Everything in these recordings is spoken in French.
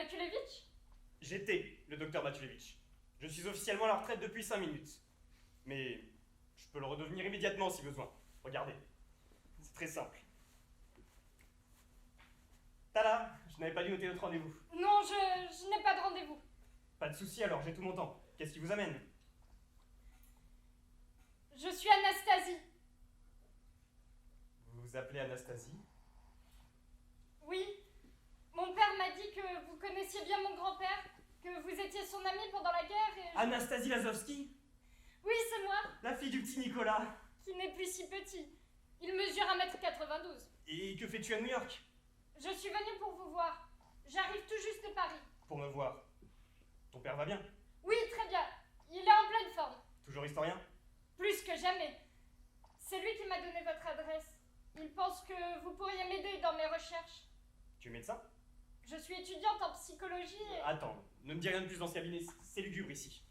Makulevitch? J'étais le docteur Matulevitch. Je suis officiellement à la retraite depuis 5 minutes. Mais je peux le redevenir immédiatement si besoin. Regardez. C'est très simple. Tada! Je n'avais pas dû noter notre rendez-vous. Non, je n'ai pas de rendez-vous. Pas de souci alors, j'ai tout mon temps. Qu'est-ce qui vous amène? Je suis Anastasie. Vous vous appelez Anastasie? Oui. Mon père m'a dit que vous connaissiez bien mon grand-père, que vous étiez son ami pendant la guerre et... Anastasie Lazowski? Oui, c'est moi, La fille du petit Nicolas. qui n'est plus si petit. Il mesure 1m92. Et que fais-tu à New York? Je suis venue pour vous voir. J'arrive tout juste de Paris. Pour me voir. Ton père va bien? Oui, très bien. Il est en pleine forme. Toujours historien? Plus que jamais. C'est lui qui m'a donné votre adresse. Il pense que vous pourriez m'aider dans mes recherches. Tu es médecin? Je suis étudiante en psychologie et... Attends, ne me dis rien de plus dans ce cabinet, c'est lugubre ici.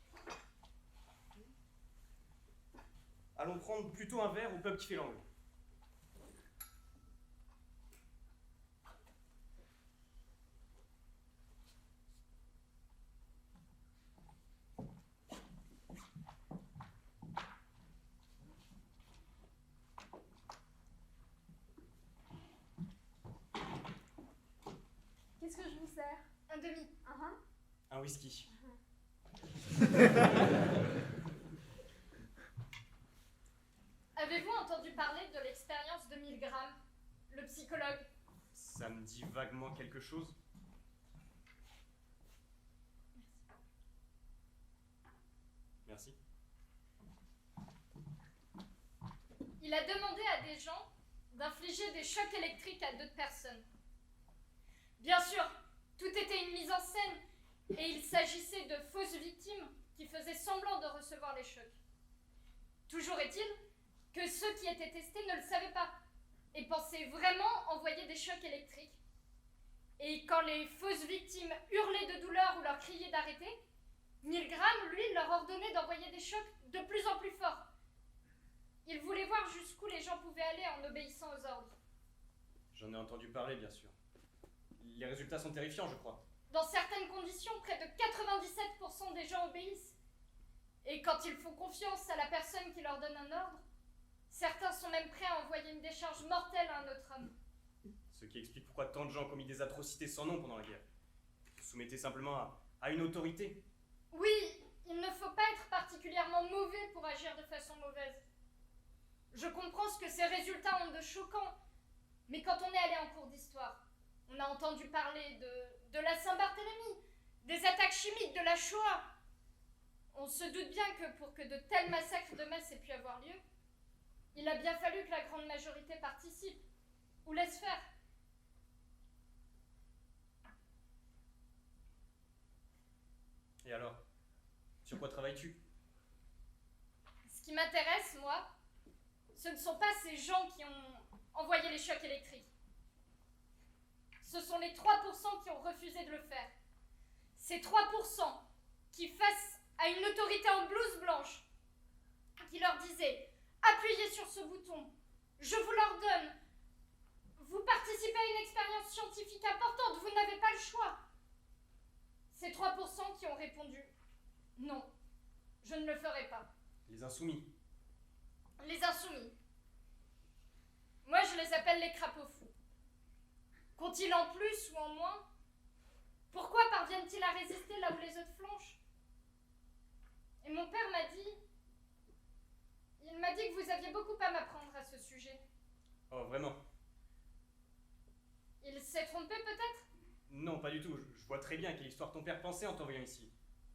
Allons prendre plutôt un verre au pub qui fait l'angle. Qu'est-ce que je vous sers? Un demi. Un whisky. Avez-vous entendu parler de l'expérience de Milgram, le psychologue? Ça me dit vaguement quelque chose. Merci. Il a demandé à des gens d'infliger des chocs électriques à d'autres personnes. Bien sûr, tout était une mise en scène et il s'agissait de fausses victimes qui faisaient semblant de recevoir les chocs. Toujours est-il que ceux qui étaient testés ne le savaient pas et pensaient vraiment envoyer des chocs électriques. Et quand les fausses victimes hurlaient de douleur ou leur criaient d'arrêter, Milgram, lui, leur ordonnait d'envoyer des chocs de plus en plus forts. Il voulait voir jusqu'où les gens pouvaient aller en obéissant aux ordres. J'en ai entendu parler, bien sûr. Les résultats sont terrifiants, je crois. Dans certaines conditions, près de 97% des gens obéissent. Et quand ils font confiance à la personne qui leur donne un ordre, certains sont même prêts à envoyer une décharge mortelle à un autre homme. Ce qui explique pourquoi tant de gens ont commis des atrocités sans nom pendant la guerre. Vous soumettez simplement à une autorité. Oui, il ne faut pas être particulièrement mauvais pour agir de façon mauvaise. Je comprends ce que ces résultats ont de choquant, mais quand on est allé en cours d'histoire, on a entendu parler de la Saint-Barthélemy, des attaques chimiques, de la Shoah. On se doute bien que pour que de tels massacres de masse aient pu avoir lieu, il a bien fallu que la grande majorité participe ou laisse faire. Et alors, sur quoi travailles-tu? Ce qui m'intéresse, moi, ce ne sont pas ces gens qui ont envoyé les chocs électriques. Ce sont les 3% qui ont refusé de le faire. Ces 3% qui, face à une autorité en blouse blanche, qui leur disait « Appuyez sur ce bouton, je vous l'ordonne, vous participez à une expérience scientifique importante, vous n'avez pas le choix. » Ces 3% qui ont répondu « Non, je ne le ferai pas. » Les insoumis. Les insoumis. Moi, je les appelle les crapauds fous. Qu'ont-ils en plus ou en moins? Pourquoi parviennent-ils à résister là où les autres flanchent? Et mon père m'a dit... Il m'a dit que vous aviez beaucoup à m'apprendre à ce sujet. Oh, vraiment? Il s'est trompé peut-être? Non, pas du tout. Je vois très bien quelle histoire ton père pensait en t'envoyant ici.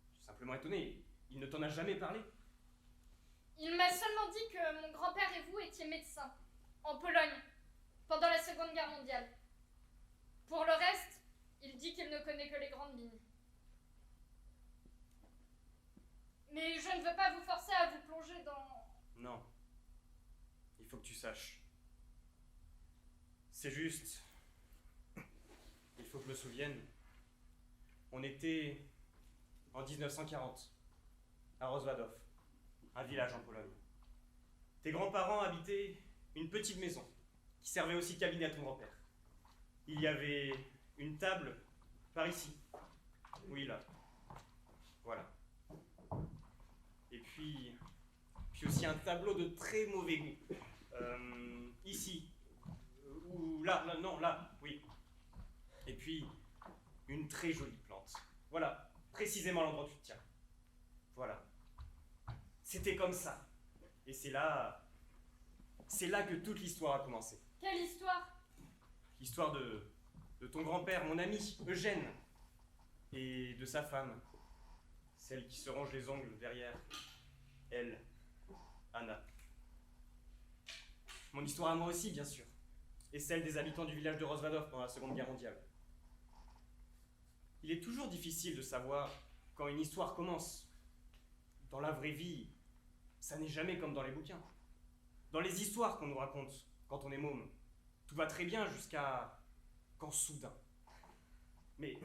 Je suis simplement étonné. Il ne t'en a jamais parlé? Il m'a seulement dit que mon grand-père et vous étiez médecins, en Pologne, pendant la Seconde Guerre mondiale. Pour le reste, il dit qu'il ne connaît que les grandes lignes. Mais je ne veux pas vous forcer à vous plonger dans... Non. Il faut que tu saches. C'est juste... Il faut que je me souvienne. On était en 1940, à Rozwadów, un village en Pologne. Tes grands-parents habitaient une petite maison, qui servait aussi de cabinet à ton grand-père. Il y avait une table par ici, Oui, là. Voilà. Et puis aussi un tableau de très mauvais goût. Ici. Ou là, non, là, oui. Et puis, une très jolie plante. Voilà, précisément l'endroit où tu te tiens. Voilà. C'était comme ça. Et c'est là que toute l'histoire a commencé. Quelle histoire? L'histoire de ton grand-père, mon ami, Eugène, et de sa femme, celle qui se range les ongles derrière, elle, Anna. Mon histoire à moi aussi, bien sûr, et celle des habitants du village de Rozvadov pendant la Seconde Guerre mondiale. Il est toujours difficile de savoir quand une histoire commence. Dans la vraie vie, ça n'est jamais comme dans les bouquins. Dans les histoires qu'on nous raconte quand on est môme, tout va très bien jusqu'à quand soudain. Mais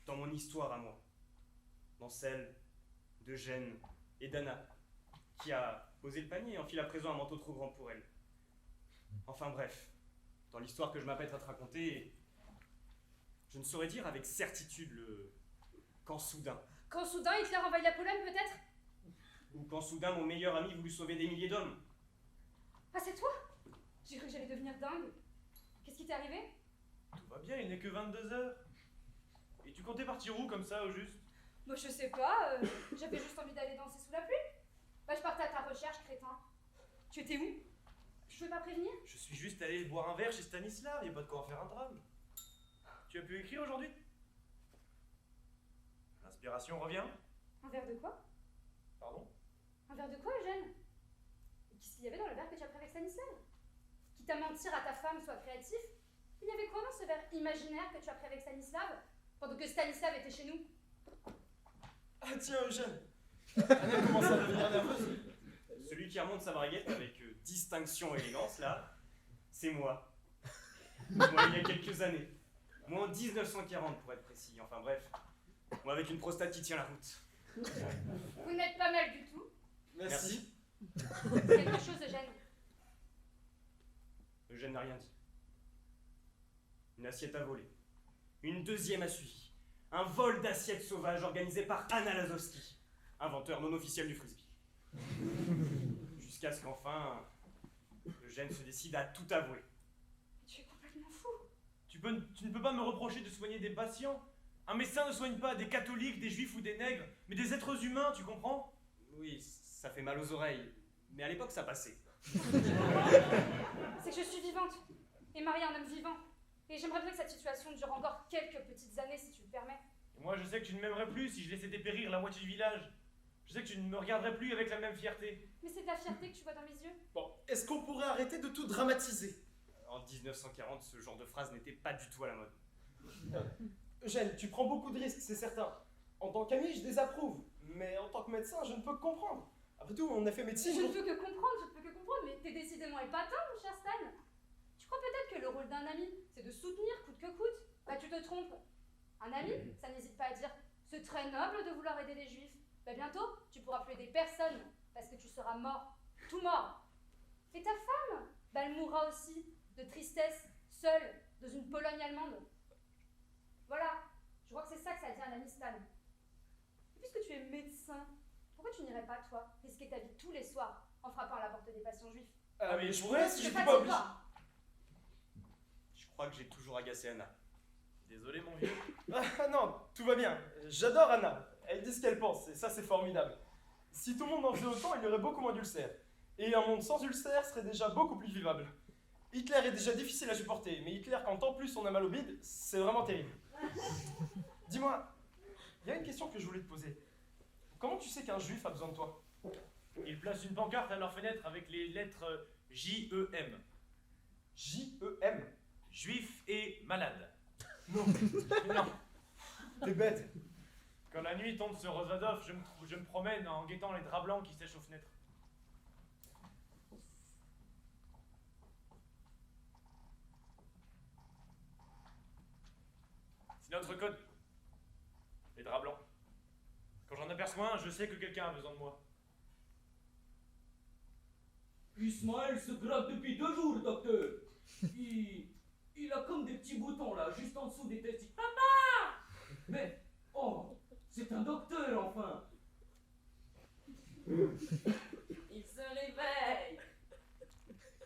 dans mon histoire à moi, dans celle d'Eugène et d'Anna, qui a posé le panier et enfile à présent un manteau trop grand pour elle. Enfin bref, dans l'histoire que je m'apprête à te raconter, je ne saurais dire avec certitude le quand soudain. Quand soudain Hitler envahit la Pologne, peut-être? Ou quand soudain mon meilleur ami voulut sauver des milliers d'hommes. Ah, c'est toi? J'ai cru que j'allais devenir dingue. Qu'est-ce qui t'est arrivé? Tout va bien, il n'est que 22h. Et tu comptais partir où comme ça, au juste? Moi, je sais pas, j'avais juste envie d'aller danser sous la pluie. Bah, je partais à ta recherche, crétin. Tu étais où? Je pouvais pas prévenir? Je suis juste allé boire un verre chez Stanislav, y a pas de quoi en faire un drame. Tu as pu écrire aujourd'hui? L'inspiration revient? Un verre de quoi? Pardon? Un verre de quoi, Eugène? Et qu'est-ce qu'il y avait dans le verre que tu as pris avec Stanislav? Quitte à mentir à ta femme, sois créatif. Il y avait quoi dans ce verre imaginaire que tu as pris avec Stanislav, pendant que Stanislav était chez nous? Ah tiens, Eugène, Anna commence à devenir nerveuse. Celui qui remonte sa braguette avec distinction et élégance, là, c'est moi. Moi, il y a quelques années. Moi, en 1940, pour être précis. Enfin bref, moi avec une prostate qui tient la route. Vous n'êtes pas mal du tout. Merci. Quelque chose, Eugène. Eugène n'a rien dit. Une assiette a volé. Une deuxième a suivi. Un vol d'assiettes sauvages organisé par Anna Lazowski, inventeur non officiel du frisbee. Jusqu'à ce qu'enfin, Eugène se décide à tout avouer. Tu es complètement fou. Tu ne peux pas me reprocher de soigner des patients. Un médecin ne soigne pas des catholiques, des juifs ou des nègres, mais des êtres humains, tu comprends? Oui, ça fait mal aux oreilles, mais à l'époque ça passait. C'est que je suis vivante, et mariée à un homme vivant. Et j'aimerais bien que cette situation dure encore quelques petites années, si tu le permets. Et moi, je sais que tu ne m'aimerais plus si je laissais dépérir la moitié du village. Je sais que tu ne me regarderais plus avec la même fierté. Mais c'est de la fierté que tu vois dans mes yeux. Bon, est-ce qu'on pourrait arrêter de tout dramatiser? En 1940, ce genre de phrase n'était pas du tout à la mode. Eugène, tu prends beaucoup de risques, c'est certain. En tant qu'ami, je désapprouve. Mais en tant que médecin, je ne peux que comprendre. Après tout, on a fait médecine. Je ne peux que comprendre, mais t'es décidément épatant, mon cher Stan. Tu crois peut-être que le rôle d'un ami, c'est de soutenir coûte que coûte? Bah, tu te trompes. Un ami, ça n'hésite pas à dire « C'est très noble de vouloir aider les juifs. Bah, bientôt, tu pourras plus aider personne, parce que tu seras mort. Tout mort. Et ta femme, bah, elle mourra aussi, de tristesse, seule, dans une Pologne allemande. Voilà, je crois que c'est ça que ça dit un ami Stan. Et puisque tu es médecin, pourquoi tu n'irais pas, toi, risquer ta vie tous les soirs en frappant à la porte des patients juifs? Mais je pourrais si Je j'étais fatigue pas obligé. pas. Je crois que j'ai toujours agacé Anna. Désolé, mon vieux. Ah non, tout va bien. J'adore Anna. Elle dit ce qu'elle pense, et ça c'est formidable. Si tout le monde en faisait autant, il y aurait beaucoup moins d'ulcères. Et un monde sans ulcères serait déjà beaucoup plus vivable. Hitler est déjà difficile à supporter, mais Hitler, quand en plus on a mal au bide, c'est vraiment terrible. Dis-moi, il y a une question que je voulais te poser. Comment tu sais qu'un juif a besoin de toi? Ils placent une pancarte à leur fenêtre avec les lettres J-E-M. J-E-M. Juif et malade. Non, Non. t'es bête. Quand la nuit tombe sur Rozvadov, je me promène en guettant les draps blancs qui sèchent aux fenêtres. C'est notre code. Les draps blancs. Quand j'en aperçois un, je sais que quelqu'un a besoin de moi. Ismaël se gratte depuis 2 jours, docteur. Il a comme des petits boutons là, juste en dessous des testicules. Papa! Mais Oh, c'est un docteur, enfin. Il se réveille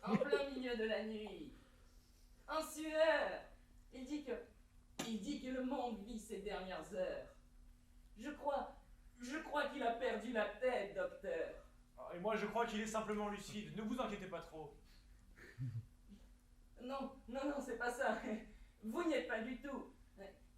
en plein milieu de la nuit, en sueur. Il dit que le monde vit ses dernières heures. Je crois qu'il a perdu la tête, docteur. Ah, et moi, je crois qu'il est simplement lucide. Ne vous inquiétez pas trop. Non, c'est pas ça. Vous n'y êtes pas du tout.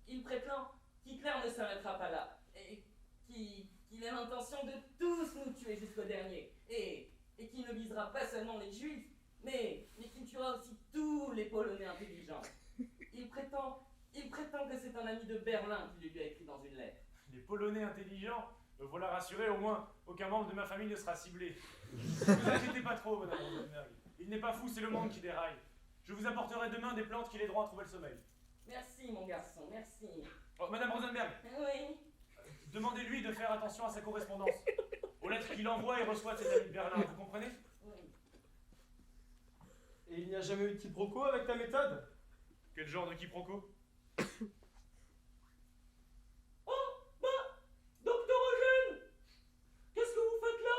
Il prétend qu'Hitler ne s'arrêtera pas là. Et qu'il a l'intention de tous nous tuer jusqu'au dernier. Et qu'il ne visera pas seulement les Juifs, mais qu'il tuera aussi tous les Polonais intelligents. Il prétend que c'est un ami de Berlin qui lui a écrit dans une lettre. Les Polonais intelligents, me voilà rassuré, au moins, aucun membre de ma famille ne sera ciblé. Ne vous inquiétez pas trop, madame Rosenberg. Il n'est pas fou, c'est le monde qui déraille. Je vous apporterai demain des plantes qui l'aideront à trouver le sommeil. Merci, mon garçon, merci. Oh, madame Rosenberg, Oui, demandez-lui de faire attention à sa correspondance. Aux lettres qu'il envoie et reçoit de ses amis de Berlin, vous comprenez? oui. Et il n'y a jamais eu de quiproquo avec ta méthode? Quel genre de quiproquo? Docteur Eugène, qu'est-ce que vous faites là?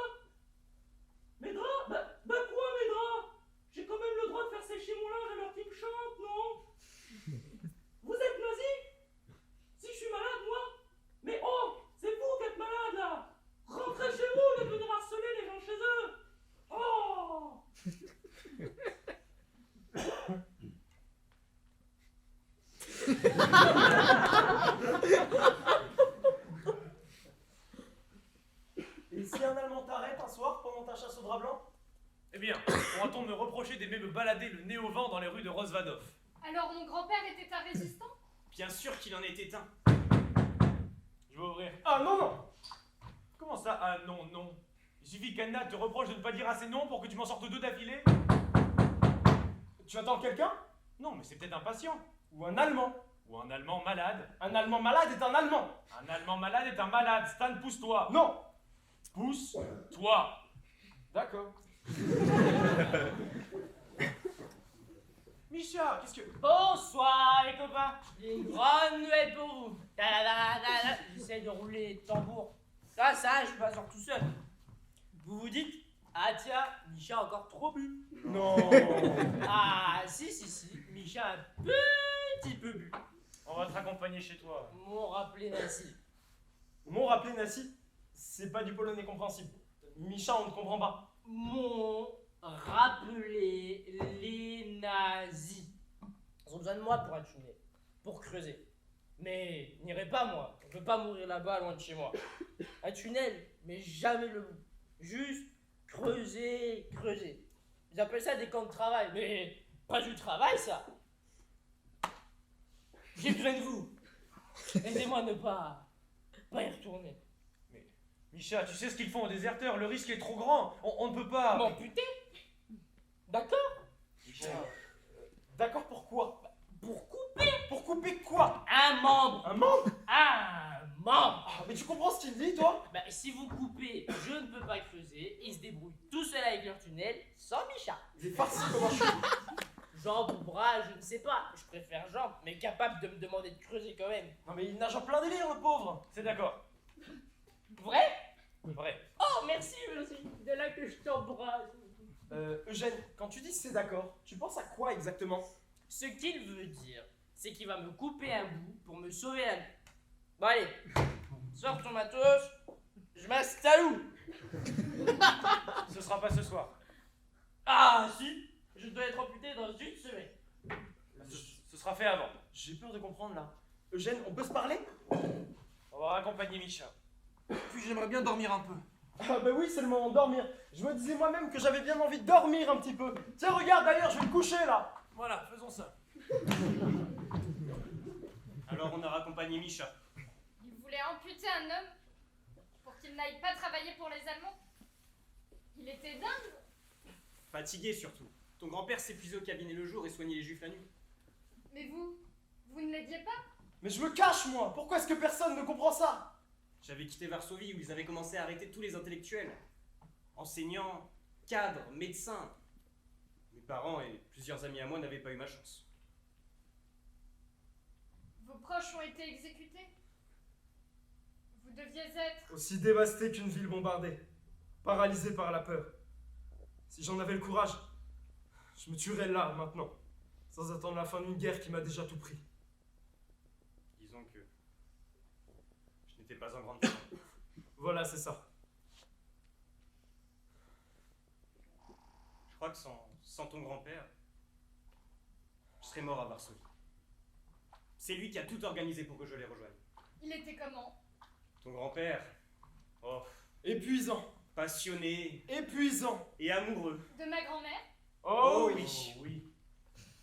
Mes draps? Bah quoi, mes draps? J'ai quand même le droit de faire sécher mon linge alors qu'il me chante, non? Vous êtes nazi? Si je suis malade, moi? Mais oh, c'est vous qui êtes malade, là! Rentrez chez vous au lieu de venir harceler les gens chez eux! Oh! Et si un Allemand t'arrête un soir pendant ta chasse au drap blanc? Eh bien, pourra-t-on me reprocher d'aimer me balader le nez au vent dans les rues de Rosvadov? Alors mon grand-père était un résistant? Bien sûr qu'il en était un. Je vais ouvrir. Ah non, non! Comment ça? Ah non, non. Il suffit qu'Anna te reproche de ne pas dire assez non pour que tu m'en sortes deux d'affilée? Tu attends quelqu'un? Non, mais c'est peut-être un patient. Ou un Allemand? Ou un Allemand malade. Un Allemand malade est un Allemand! Un Allemand malade est un malade. Stan, pousse-toi. Non! Pousse-toi. D'accord. Micha, qu'est-ce que... Bonsoir les copains, j'ai une grande nouvelle pour vous. Ta-da-da-da-da. J'essaie de rouler les tambours. Ça, je passe tout seul. Vous vous dites, ah tiens, Micha a encore trop bu. Non! Ah si, Micha a un petit peu bu. On va te raccompagner chez toi. M'ont rappelé Nancy. Mon rappelé Nassi, c'est pas du polonais compréhensible. Micha, on ne comprend pas. M'ont rappelé les nazis. Ils ont besoin de moi pour être tunnel, pour creuser. Mais n'irai pas moi, on peut pas mourir là-bas loin de chez moi. Un tunnel, mais jamais le bout. Juste creuser. Ils appellent ça des camps de travail, mais pas du travail ça. J'ai besoin de vous. Aidez-moi à ne pas y retourner. Micha, tu sais ce qu'ils font aux déserteurs, le risque est trop grand. On ne peut pas... M'amputer? D'accord? Micha, D'accord, pourquoi? Pour couper Pour couper quoi? un membre. Un membre? Un membre. Ah, mais tu comprends ce qu'il dit, toi? Bah, si vous coupez, je ne peux pas creuser. Ils se débrouillent tout seuls avec leur tunnel, sans Micha. Il est farci comme un chou. Jambes ou bras, je ne sais pas. Je préfère jambes, mais capable de me demander de creuser quand même. Non, mais il nage en plein délire, le pauvre. c'est d'accord. Vrai? Vrai. Oh, merci. De là que je t'embrasse. Eugène, quand tu dis c'est d'accord, tu penses à quoi exactement? Ce qu'il veut dire, c'est qu'il va me couper un bout pour me sauver la vie. Bon, allez, sors ton matos. Je m'installe où? Ce sera pas ce soir. Ah, si. Je dois être amputé dans une semaine. Ce sera fait avant. J'ai peur de comprendre, là. Eugène, on peut se parler? On va raccompagner Micha. Puis j'aimerais bien dormir un peu. Ah bah oui, c'est le moment de dormir. Je me disais moi-même que j'avais bien envie de dormir un petit peu. Tiens, regarde, d'ailleurs, je vais me coucher, là. Voilà, faisons ça. Alors on a raccompagné Micha. Il voulait amputer un homme pour qu'il n'aille pas travailler pour les Allemands. Il était dingue. Fatigué surtout. Ton grand-père s'épuisait au cabinet le jour et soignait les juifs la nuit. Mais vous ne l'aidiez pas? Mais je me cache, moi. Pourquoi est-ce que personne ne comprend ça? J'avais quitté Varsovie où ils avaient commencé à arrêter tous les intellectuels. Enseignants, cadres, médecins. Mes parents et plusieurs amis à moi n'avaient pas eu ma chance. Vos proches ont été exécutés? Vous deviez être... Aussi dévasté qu'une ville bombardée, paralysé par la peur. Si j'en avais le courage, je me tuerais là, maintenant, sans attendre la fin d'une guerre qui m'a déjà tout pris. Disons que je n'étais pas en grande forme. Voilà, c'est ça. Je crois que sans ton grand-père, je serais mort à Varsovie. C'est lui qui a tout organisé pour que je les rejoigne. Il était comment? Ton grand-père, oh, Épuisant, passionné épuisant. et amoureux. De ma grand-mère? Oh, Oh oui. Oh oui.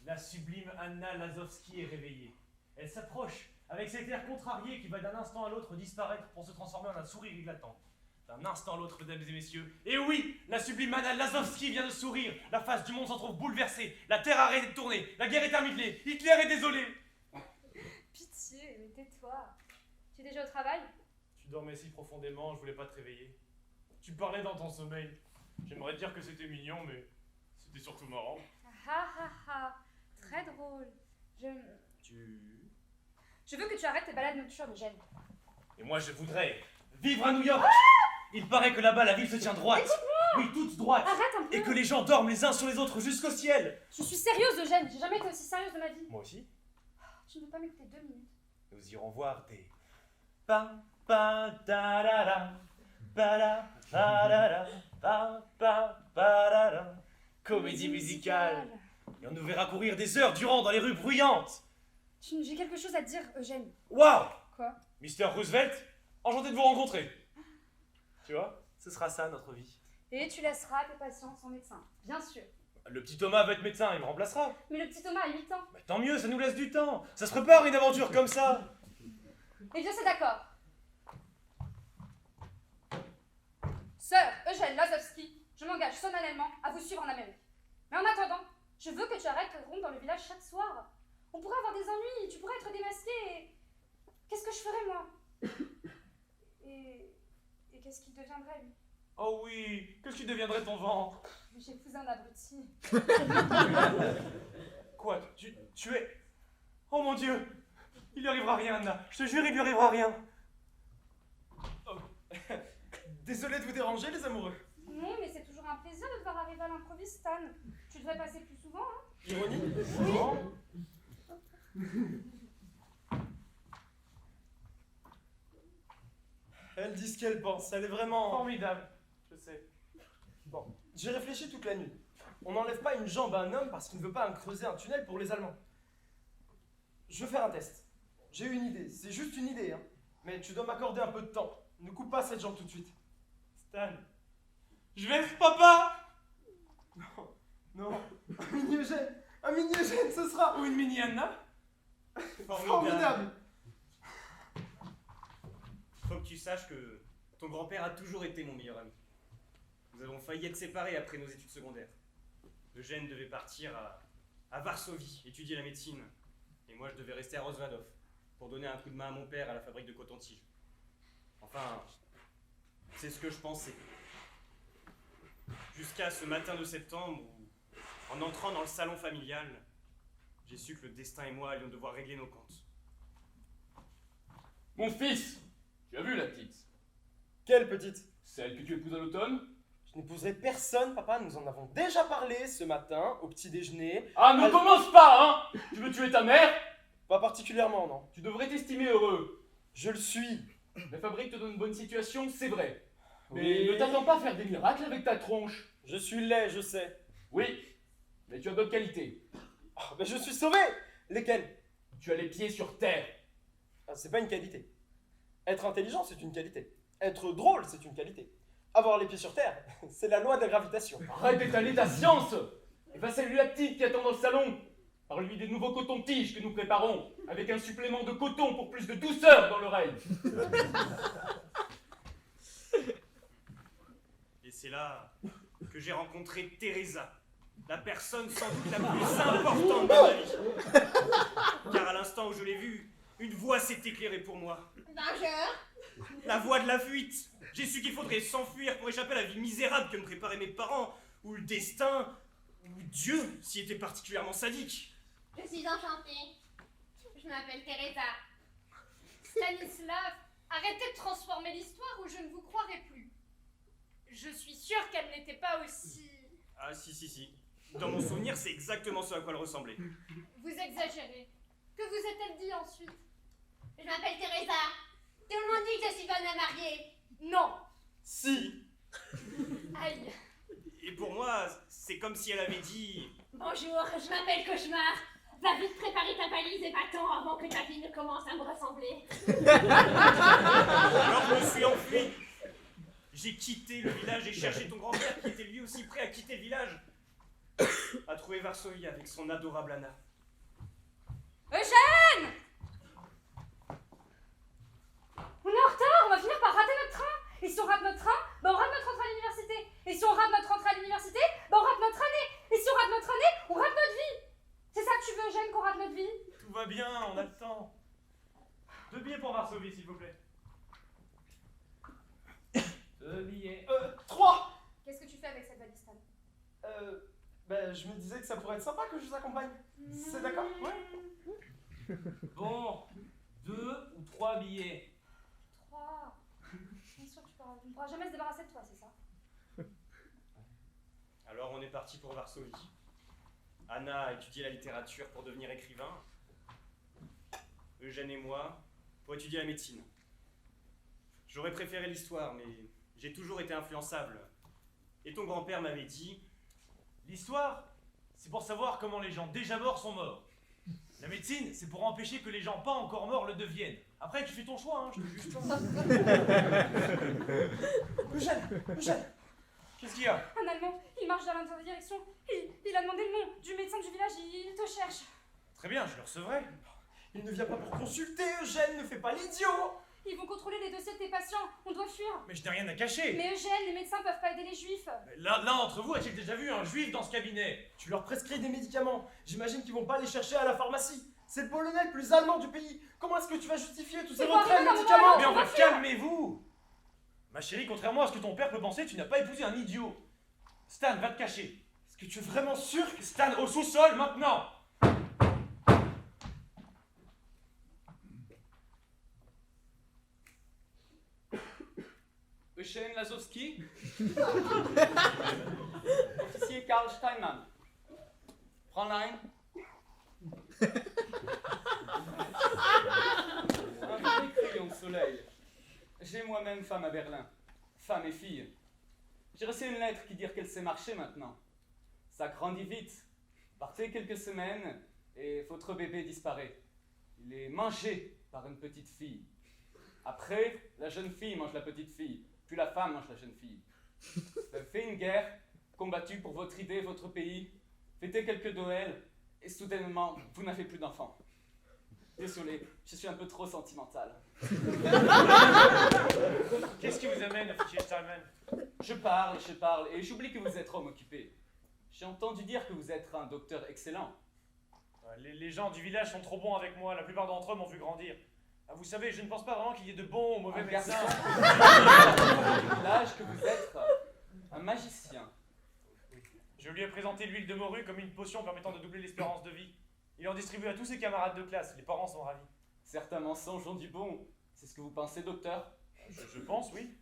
La sublime Anna Lazowski est réveillée. Elle s'approche avec cet air contrarié qui va d'un instant à l'autre disparaître pour se transformer en un sourire éclatant. D'un instant à l'autre, mesdames et messieurs. Et oui, la sublime Anna Lazowski vient de sourire. La face du monde s'en trouve bouleversée. La terre a arrêté de tourner. La guerre est terminée. Hitler est désolé. Pitié, mais tais-toi. Tu es déjà au travail? Tu dormais si profondément, je voulais pas te réveiller. Tu parlais dans ton sommeil. J'aimerais dire que c'était mignon, mais c'était surtout marrant. Ah ah ah, très drôle. Je veux que tu arrêtes tes balades nocturnes, Eugène. Et moi, je voudrais vivre à New York. Il paraît que là-bas, la ville se tient droite. Oui, toute droite. Arrête un peu. Et que les gens dorment les uns sur les autres jusqu'au ciel. Je suis sérieuse, Eugène. J'ai jamais été aussi sérieuse de ma vie. Moi aussi. Tu ne veux pas m'écouter 2 minutes? Nous irons voir des... Pa, pa, da, da, da. Ba, da, da, da, da. Pa, pa, pa, da, da. Comédie musicale. Et on nous verra courir des heures durant dans les rues bruyantes. J'ai quelque chose à te dire, Eugène. Waouh! Quoi? Mr. Roosevelt, enchanté de vous rencontrer. Tu vois, ce sera ça notre vie. Et tu laisseras tes patients sans médecin, bien sûr. Le petit Thomas va être médecin, il me remplacera. Mais le petit Thomas a 8 ans. Bah, tant mieux, ça nous laisse du temps. Ça se prépare une aventure comme ça. Eh bien, c'est d'accord. Sœur Eugène Lazowski, je m'engage solennellement à vous suivre en Amérique. Mais en attendant, je veux que tu arrêtes de ronde dans le village chaque soir. On pourrait avoir des ennuis, tu pourrais être démasqué et... Qu'est-ce que je ferais, moi? Et qu'est-ce qu'il deviendrait, lui? Oh oui, qu'est-ce qui deviendrait ton ventre? J'épouse un abruti. Quoi, tu es... Oh mon Dieu, il lui arrivera rien, Anna. Je te jure, il lui arrivera rien. Oh. Désolé de vous déranger, les amoureux. Non, mais c'est toujours un plaisir de te voir arriver à l'improviste, Stan. Tu devrais passer plus souvent, hein? Ironie? Non. Elle dit ce qu'elle pense, elle est vraiment... Formidable, je sais. Bon, j'ai réfléchi toute la nuit. On n'enlève pas une jambe à un homme parce qu'il ne veut pas creuser un tunnel pour les Allemands. Je veux faire un test. J'ai eu une idée, c'est juste une idée, hein. Mais tu dois m'accorder un peu de temps. Ne coupe pas cette jambe tout de suite. Stan, je vais être papa. Non, un mini-Eugène, ce sera Ou une mini Anna. formidable. Faut que tu saches que ton grand-père a toujours été mon meilleur ami. Nous avons failli être séparés après nos études secondaires. Eugène devait partir à Varsovie, étudier la médecine. Et moi, je devais rester à Rozvadov pour donner un coup de main à mon père à la fabrique de coton-tige. Enfin, c'est ce que je pensais. Jusqu'à ce matin de septembre où, en entrant dans le salon familial, j'ai su que le destin et moi allions devoir régler nos comptes. Mon fils, tu as vu la petite? Quelle petite? Celle que tu épouses à l'automne? Je n'épouserai personne, papa, nous en avons déjà parlé ce matin, au petit déjeuner. Ah, ne Elle- commence pas, hein! Tu veux tuer ta mère? Pas particulièrement, non. Tu devrais t'estimer heureux. Je le suis. La fabrique te donne une bonne situation, c'est vrai. Mais Oui. ne t'attends pas à faire des miracles avec ta tronche. Je suis laid, je sais. Oui, mais tu as d'autres qualités. Oh, mais je suis sauvé. Lesquelles? Tu as les pieds sur terre. Ah, c'est pas une qualité. Être intelligent, c'est une qualité. Être drôle, c'est une qualité. Avoir les pieds sur terre, c'est la loi de la gravitation. Arrête d'étaler ta science et va saluer la petite qui attend dans le salon. Parle-lui des nouveaux cotons-tiges que nous préparons, avec un supplément de coton pour plus de douceur dans l'oreille. Et c'est là que j'ai rencontré Teresa, la personne sans doute la plus importante de ma vie. Car à l'instant où je l'ai vue, une voix s'est éclairée pour moi. La voix de la fuite. J'ai su qu'il faudrait s'enfuir pour échapper à la vie misérable que me préparaient mes parents, ou le destin, ou Dieu, s'y était particulièrement sadique. Je suis enchantée. Je m'appelle Teresa. Stanislav, Arrêtez de transformer l'histoire ou je ne vous croirai plus. Je suis sûre qu'elle n'était pas aussi... Ah si. Dans mon souvenir, c'est exactement ce à quoi elle ressemblait. Vous exagérez. Que vous est-elle dit ensuite? Je m'appelle Teresa. Tout le monde dit que je suis bonne à marier. Non. Si. Aïe. Et pour moi, c'est comme si elle avait dit... Bonjour, je m'appelle Cauchemar. Va vite préparer ta valise et va-t'en avant que ta vie ne commence à me ressembler. Alors je me suis enfui. J'ai quitté le village et cherché ton grand-père qui était lui aussi prêt à quitter le village. À trouver Varsovie avec son adorable Anna. Eugène! On est en retard, on va finir par rater notre train. Et si on rate notre train, bah on rate notre entrée à l'université. Et si on rate notre entrée à l'université, bah on rate notre année. Et si on rate notre année, on rate notre vie. C'est ça que tu veux, Eugène, qu'on rate notre vie? Tout va bien, on a le temps. 2 billets pour Varsovie, s'il vous plaît. 2 billets. 3. Qu'est-ce que tu fais avec cette valise, Stan? Ben, je me disais que ça pourrait être sympa que je vous accompagne. C'est d'accord? Ouais. Bon, 2 ou 3 billets. 3. Bien sûr, tu ne pourras jamais se débarrasser de toi, c'est ça? Alors on est parti pour Varsovie. Anna a étudié la littérature pour devenir écrivain. Eugène et moi pour étudier la médecine. J'aurais préféré l'histoire, mais j'ai toujours été influençable. Et ton grand-père m'avait dit... L'histoire, c'est pour savoir comment les gens déjà morts sont morts. La médecine, c'est pour empêcher que les gens pas encore morts le deviennent. Après, tu fais ton choix, hein, je te juge pas. Eugène, Qu'est-ce qu'il y a? Un Allemand, il marche dans notre direction. Il a demandé le nom du médecin du village, il te cherche. Très bien, je le recevrai. il ne vient pas pour consulter, Eugène, ne fais pas l'idiot. Ils vont contrôler les dossiers de tes patients, on doit fuir. Mais je n'ai rien à cacher. Mais Eugène, les médecins peuvent pas aider les juifs. L'un d'entre vous a-t-il déjà vu un juif dans ce cabinet? Tu leur prescris des médicaments. J'imagine qu'ils vont pas les chercher à la pharmacie. C'est le Polonais le plus allemand du pays. Comment est-ce que tu vas justifier tous ces Ils vont retraits de arriver dans mon médicaments? Mais on va enfin, fuir. calmez-vous! Ma chérie, contrairement à ce que ton père peut penser, tu n'as pas épousé un idiot. Stan, va te cacher. Est-ce que tu es vraiment sûr que... Stan, au sous-sol, maintenant! Eugène Lazowski. Officier Karl Steinmann. Fräulein. Un vrai crayon de soleil. J'ai moi-même femme à Berlin. Femme et fille. J'ai reçu une lettre qui dit qu'elle sait marcher maintenant. Ça grandit vite. Partez quelques semaines et votre bébé disparaît. Il est mangé par une petite fille. Après, la jeune fille mange la petite fille. Puis la femme mange la jeune fille. Vous avez fait une guerre, combattu pour votre idée, votre pays, fêté quelques Noëls, et soudainement, vous n'avez plus d'enfants. Désolé, je suis un peu trop sentimental. Qu'est-ce qui vous amène, officier Steinman? Je parle, et j'oublie que vous êtes homme occupé. J'ai entendu dire que vous êtes un docteur excellent. Les gens du village sont trop bons avec moi, la plupart d'entre eux m'ont vu grandir. Ah, vous savez, je ne pense pas vraiment qu'il y ait de bons ou mauvais Un médecins. garçon du village que vous êtes un magicien. Je lui ai présenté l'huile de morue comme une potion permettant de doubler l'espérance de vie. Il en distribue à tous ses camarades de classe, les parents sont ravis. Certains mensonges ont du bon. C'est ce que vous pensez, docteur? Je pense, oui.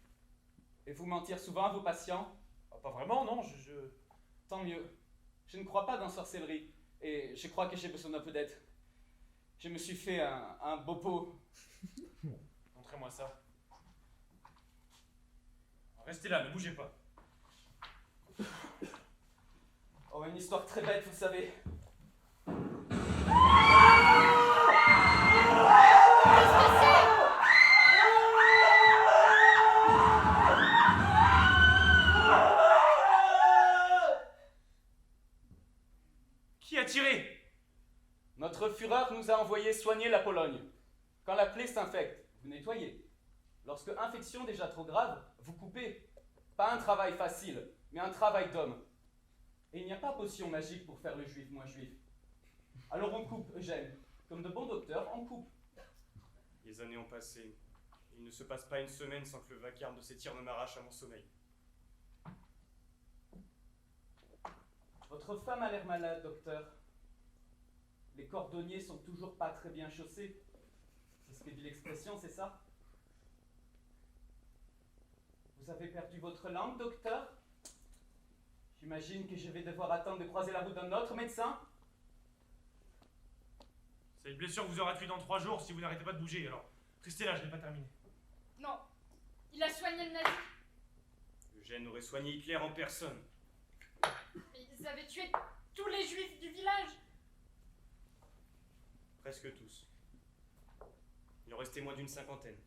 Et vous mentir souvent à vos patients? Ah, pas vraiment, non, Tant mieux. Je ne crois pas dans sorcellerie. Et je crois que j'ai besoin d'un peu d'aide. Je me suis fait un bobo. Montrez-moi ça. Restez là, ne bougez pas. Oh, une histoire très bête, vous savez. Qui a tiré? Notre Führer nous a envoyé soigner la Pologne. Quand la plaie s'infecte, vous nettoyez. Lorsque infection déjà trop grave, vous coupez. Pas un travail facile, mais un travail d'homme. Et il n'y a pas potion magique pour faire le juif moins juif. Alors on coupe, Eugène. Comme de bons docteurs, on coupe. Les années ont passé. Il ne se passe pas une semaine sans que le vacarme de ces tirs ne m'arrache à mon sommeil. Votre femme a l'air malade, docteur. Les cordonniers sont toujours pas très bien chaussés. C'est ce que dit l'expression, c'est ça? Vous avez perdu votre langue, docteur? J'imagine que je vais devoir attendre de croiser la route d'un autre médecin. C'est une blessure que vous aurez tuée dans 3 jours si vous n'arrêtez pas de bouger, alors restez là, je n'ai pas terminé. Non, il a soigné le nazi. Eugène aurait soigné Hitler en personne. Mais ils avaient tué tous les juifs du village. Presque tous. Il en restait moins d'une cinquantaine,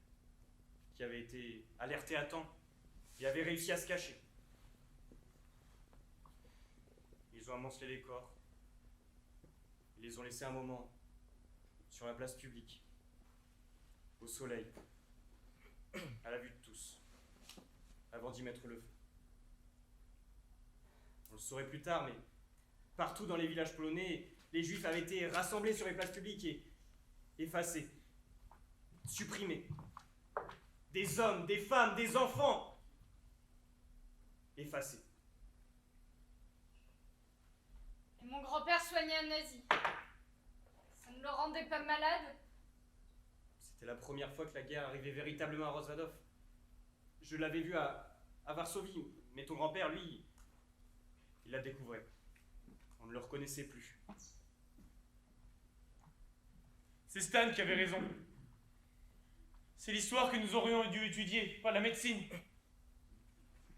qui avaient été alertés à temps et avaient réussi à se cacher. Ils ont amoncelé les corps. Ils les ont laissés un moment sur la place publique, au soleil, à la vue de tous, avant d'y mettre le feu. On le saurait plus tard, mais partout dans les villages polonais, les juifs avaient été rassemblés sur les places publiques et effacés, supprimés. Des hommes, des femmes, des enfants, effacés. Et mon grand-père soignait un nazi. Ça ne le rendait pas malade. C'était la première fois que la guerre arrivait véritablement à Rozvadov. Je l'avais vu à Varsovie, mais ton grand-père, lui, il la découvrait. On ne le reconnaissait plus. C'est Stan qui avait raison. C'est l'histoire que nous aurions dû étudier, pas la médecine.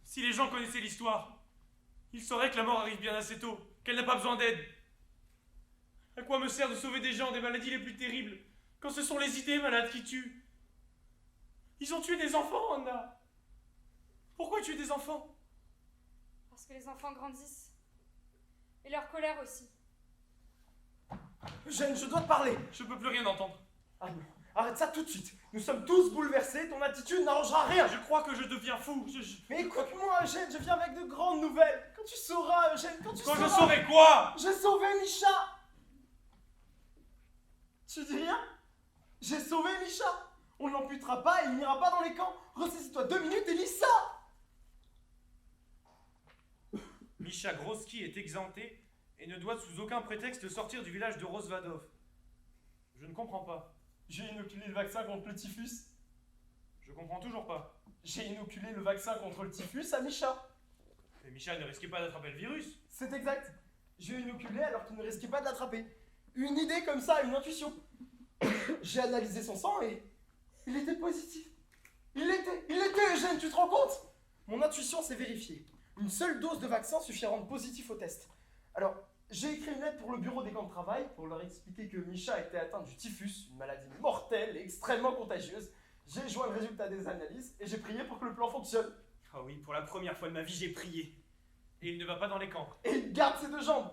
Si les gens connaissaient l'histoire, ils sauraient que la mort arrive bien assez tôt, qu'elle n'a pas besoin d'aide. À quoi me sert de sauver des gens des maladies les plus terribles, quand ce sont les idées malades qui tuent? Ils ont tué des enfants, Anna. Pourquoi tuer des enfants? Parce que les enfants grandissent. Et leur colère aussi. Eugène, je dois te parler. Je peux plus rien entendre. Ah non, arrête ça tout de suite. Nous sommes tous bouleversés, ton attitude n'arrangera rien. Je crois que je deviens fou. Mais écoute-moi, Eugène, je viens avec de grandes nouvelles. Quand tu sauras, Eugène, quand tu Quand sauras... je saurai quoi? J'ai sauvé Misha. Tu dis rien? J'ai sauvé Misha. On ne l'amputera pas et il n'ira pas dans les camps. Ressaisis-toi 2 minutes et lis ça. Misha Groski est exempté et ne doit sous aucun prétexte sortir du village de Rozvadov. Je ne comprends pas. J'ai inoculé le vaccin contre le typhus. Je comprends toujours pas. J'ai inoculé le vaccin contre le typhus à Misha. Mais Misha ne risquait pas d'attraper le virus. C'est exact. J'ai inoculé alors qu'il ne risquait pas de l'attraper. Une idée comme ça, une intuition. J'ai analysé son sang et il était positif. Il était, Eugène, tu te rends compte? Mon intuition s'est vérifiée. Une seule dose de vaccin suffit à rendre positif au test. Alors, j'ai écrit une lettre pour le bureau des camps de travail pour leur expliquer que Misha était atteint du typhus, une maladie mortelle et extrêmement contagieuse. J'ai joint le résultat des analyses et j'ai prié pour que le plan fonctionne. Ah oui, pour la première fois de ma vie, j'ai prié. Et il ne va pas dans les camps. Et il garde ses 2 jambes.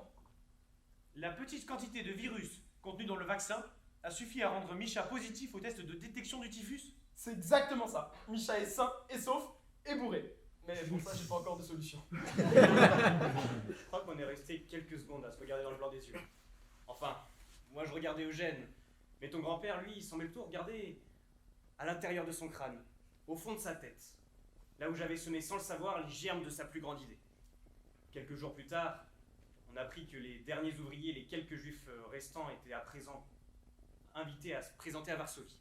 La petite quantité de virus contenu dans le vaccin a suffi à rendre Misha positif au test de détection du typhus. C'est exactement ça. Misha est sain et sauf et bourré. Mais pour ça, j'ai pas encore de solution. Je crois qu'on est resté quelques secondes à se regarder dans le blanc des yeux. Enfin, moi je regardais Eugène, mais ton grand-père, lui, il semblait plutôt regarder à l'intérieur de son crâne, au fond de sa tête, là où j'avais semé sans le savoir les germes de sa plus grande idée. Quelques jours plus tard, on apprit que les derniers ouvriers, les quelques juifs restants, étaient à présent invités à se présenter à Varsovie.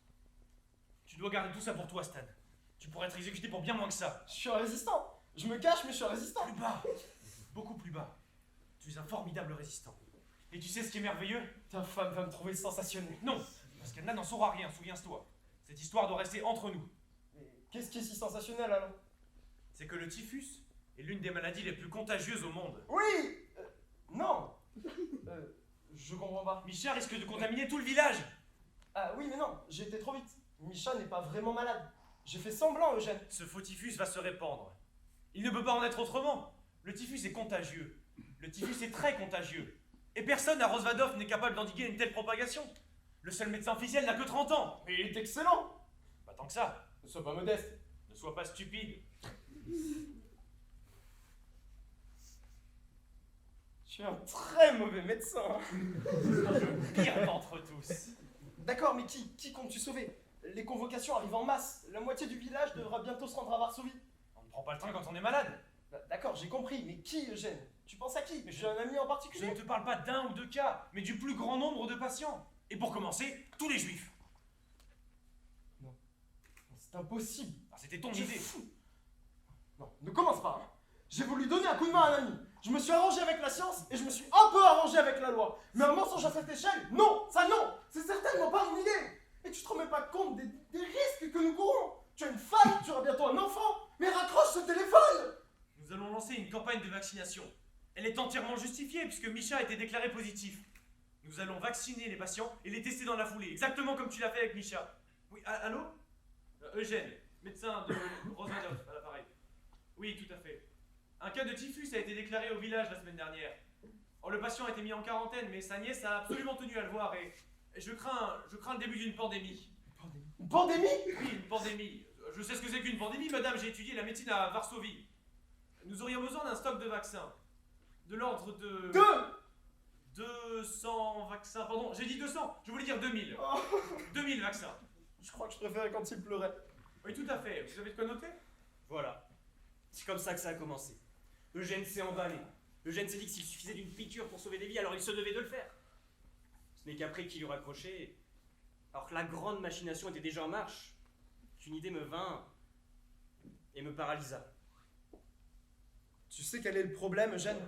Tu dois garder tout ça pour toi, Stan. Tu pourrais être exécuté pour bien moins que ça. Je suis un résistant. Je me cache, mais je suis un résistant. Plus bas. Beaucoup plus bas. Tu es un formidable résistant. Et tu sais ce qui est merveilleux? Ta femme va me trouver sensationnel. Non, parce qu'elle n'en saura rien, souviens-toi. Cette histoire doit rester entre nous. Mais qu'est-ce qui est si sensationnel alors? C'est que le typhus est l'une des maladies les plus contagieuses au monde. Oui. Non. Je comprends pas. Misha risque de contaminer tout le village. Ah oui, mais non, j'ai été trop vite. Misha n'est pas vraiment malade. J'ai fait semblant, Eugène. Ce faux typhus va se répandre. Il ne peut pas en être autrement. Le typhus est contagieux. Le typhus est très contagieux. Et personne à Rozvadov n'est capable d'endiguer une telle propagation. Le seul médecin officiel n'a que 30 ans. Mais il est excellent. Pas tant que ça. Ne sois pas modeste. Ne sois pas stupide. Je suis un très mauvais médecin. Le pire d'entre tous. D'accord, mais qui comptes-tu sauver? Les convocations arrivent en masse. La moitié du village devra bientôt se rendre à Varsovie. On ne prend pas le train quand on est malade. D'accord, j'ai compris, mais qui, Eugène? Tu penses à qui? J'ai un ami en Je particulier? ne te parle pas d'un ou deux cas, mais du plus grand nombre de patients. Et pour commencer, tous les juifs. C'est impossible. Ah, c'était ton Tu es idée. fou. Non, ne commence pas. Hein. J'ai voulu donner un coup de main à un ami. Je me suis arrangé avec la science et je me suis un peu arrangé avec la loi. Mais un mensonge à cette échelle, non, ça non, c'est certainement pas mon idée. Et tu te rends même pas compte des risques que nous courons. Tu as une femme, tu auras bientôt un enfant, mais raccroche ce téléphone. Nous allons lancer une campagne de vaccination. Elle est entièrement justifiée puisque Misha a été déclaré positif. Nous allons vacciner les patients et les tester dans la foulée, exactement comme tu l'as fait avec Misha. Oui, allô Eugène, médecin de Rosendorf, à l'appareil. Oui, tout à fait. Un cas de typhus a été déclaré au village la semaine dernière. Oh, le patient a été mis en quarantaine, mais sa nièce a absolument tenu à le voir et je crains le début d'une pandémie. Une pandémie? Oui, une pandémie. Je sais ce que c'est qu'une pandémie, madame, j'ai étudié la médecine à Varsovie. Nous aurions besoin d'un stock de vaccins. De l'ordre de... 200 vaccins, pardon, j'ai dit 200, je voulais dire 2000. Oh. 2000 vaccins. Je crois que je préférais quand il pleurait. Oui, tout à fait. Vous avez de quoi noter? Voilà. C'est comme ça que ça a commencé. Eugène s'est emballé. Eugène s'est dit que s'il suffisait d'une piqûre pour sauver des vies, alors il se devait de le faire. Ce n'est qu'après qu'il eut raccroché, alors que la grande machination était déjà en marche, qu'une idée me vint et me paralysa. Tu sais quel est le problème, Eugène?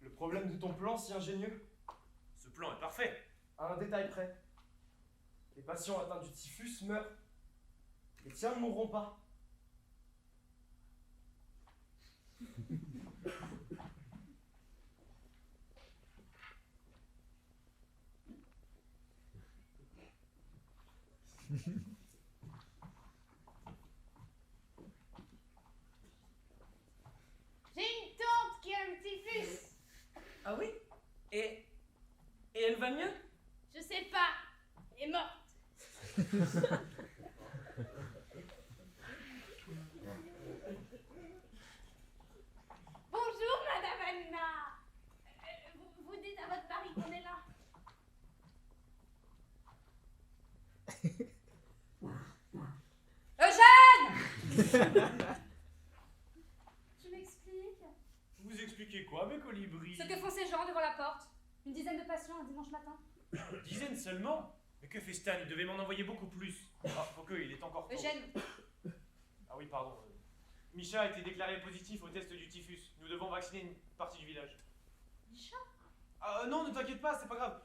Le problème de ton plan si ingénieux? Ce plan est parfait. À un détail près. Les patients atteints du typhus meurent. Les tiens ne mourront pas. J'ai une tante qui a le typhus. Ah oui? Et elle va mieux? Je sais pas. Elle est morte. Bonjour, Madame Anna. Vous dites à votre mari qu'on est là. Eugène! Tu m'expliques? Vous expliquez quoi, mes colibris? Ce que font ces gens devant la porte. Une dizaine de patients un dimanche matin. Une dizaine seulement? Mais que fait Stan? Il devait m'en envoyer beaucoup plus. Ah, faut que, il est encore tôt. Eugène, Ah oui, pardon. Misha a été déclaré positif au test du typhus. Nous devons vacciner une partie du village. Misha? Ah non, ne t'inquiète pas, c'est pas grave.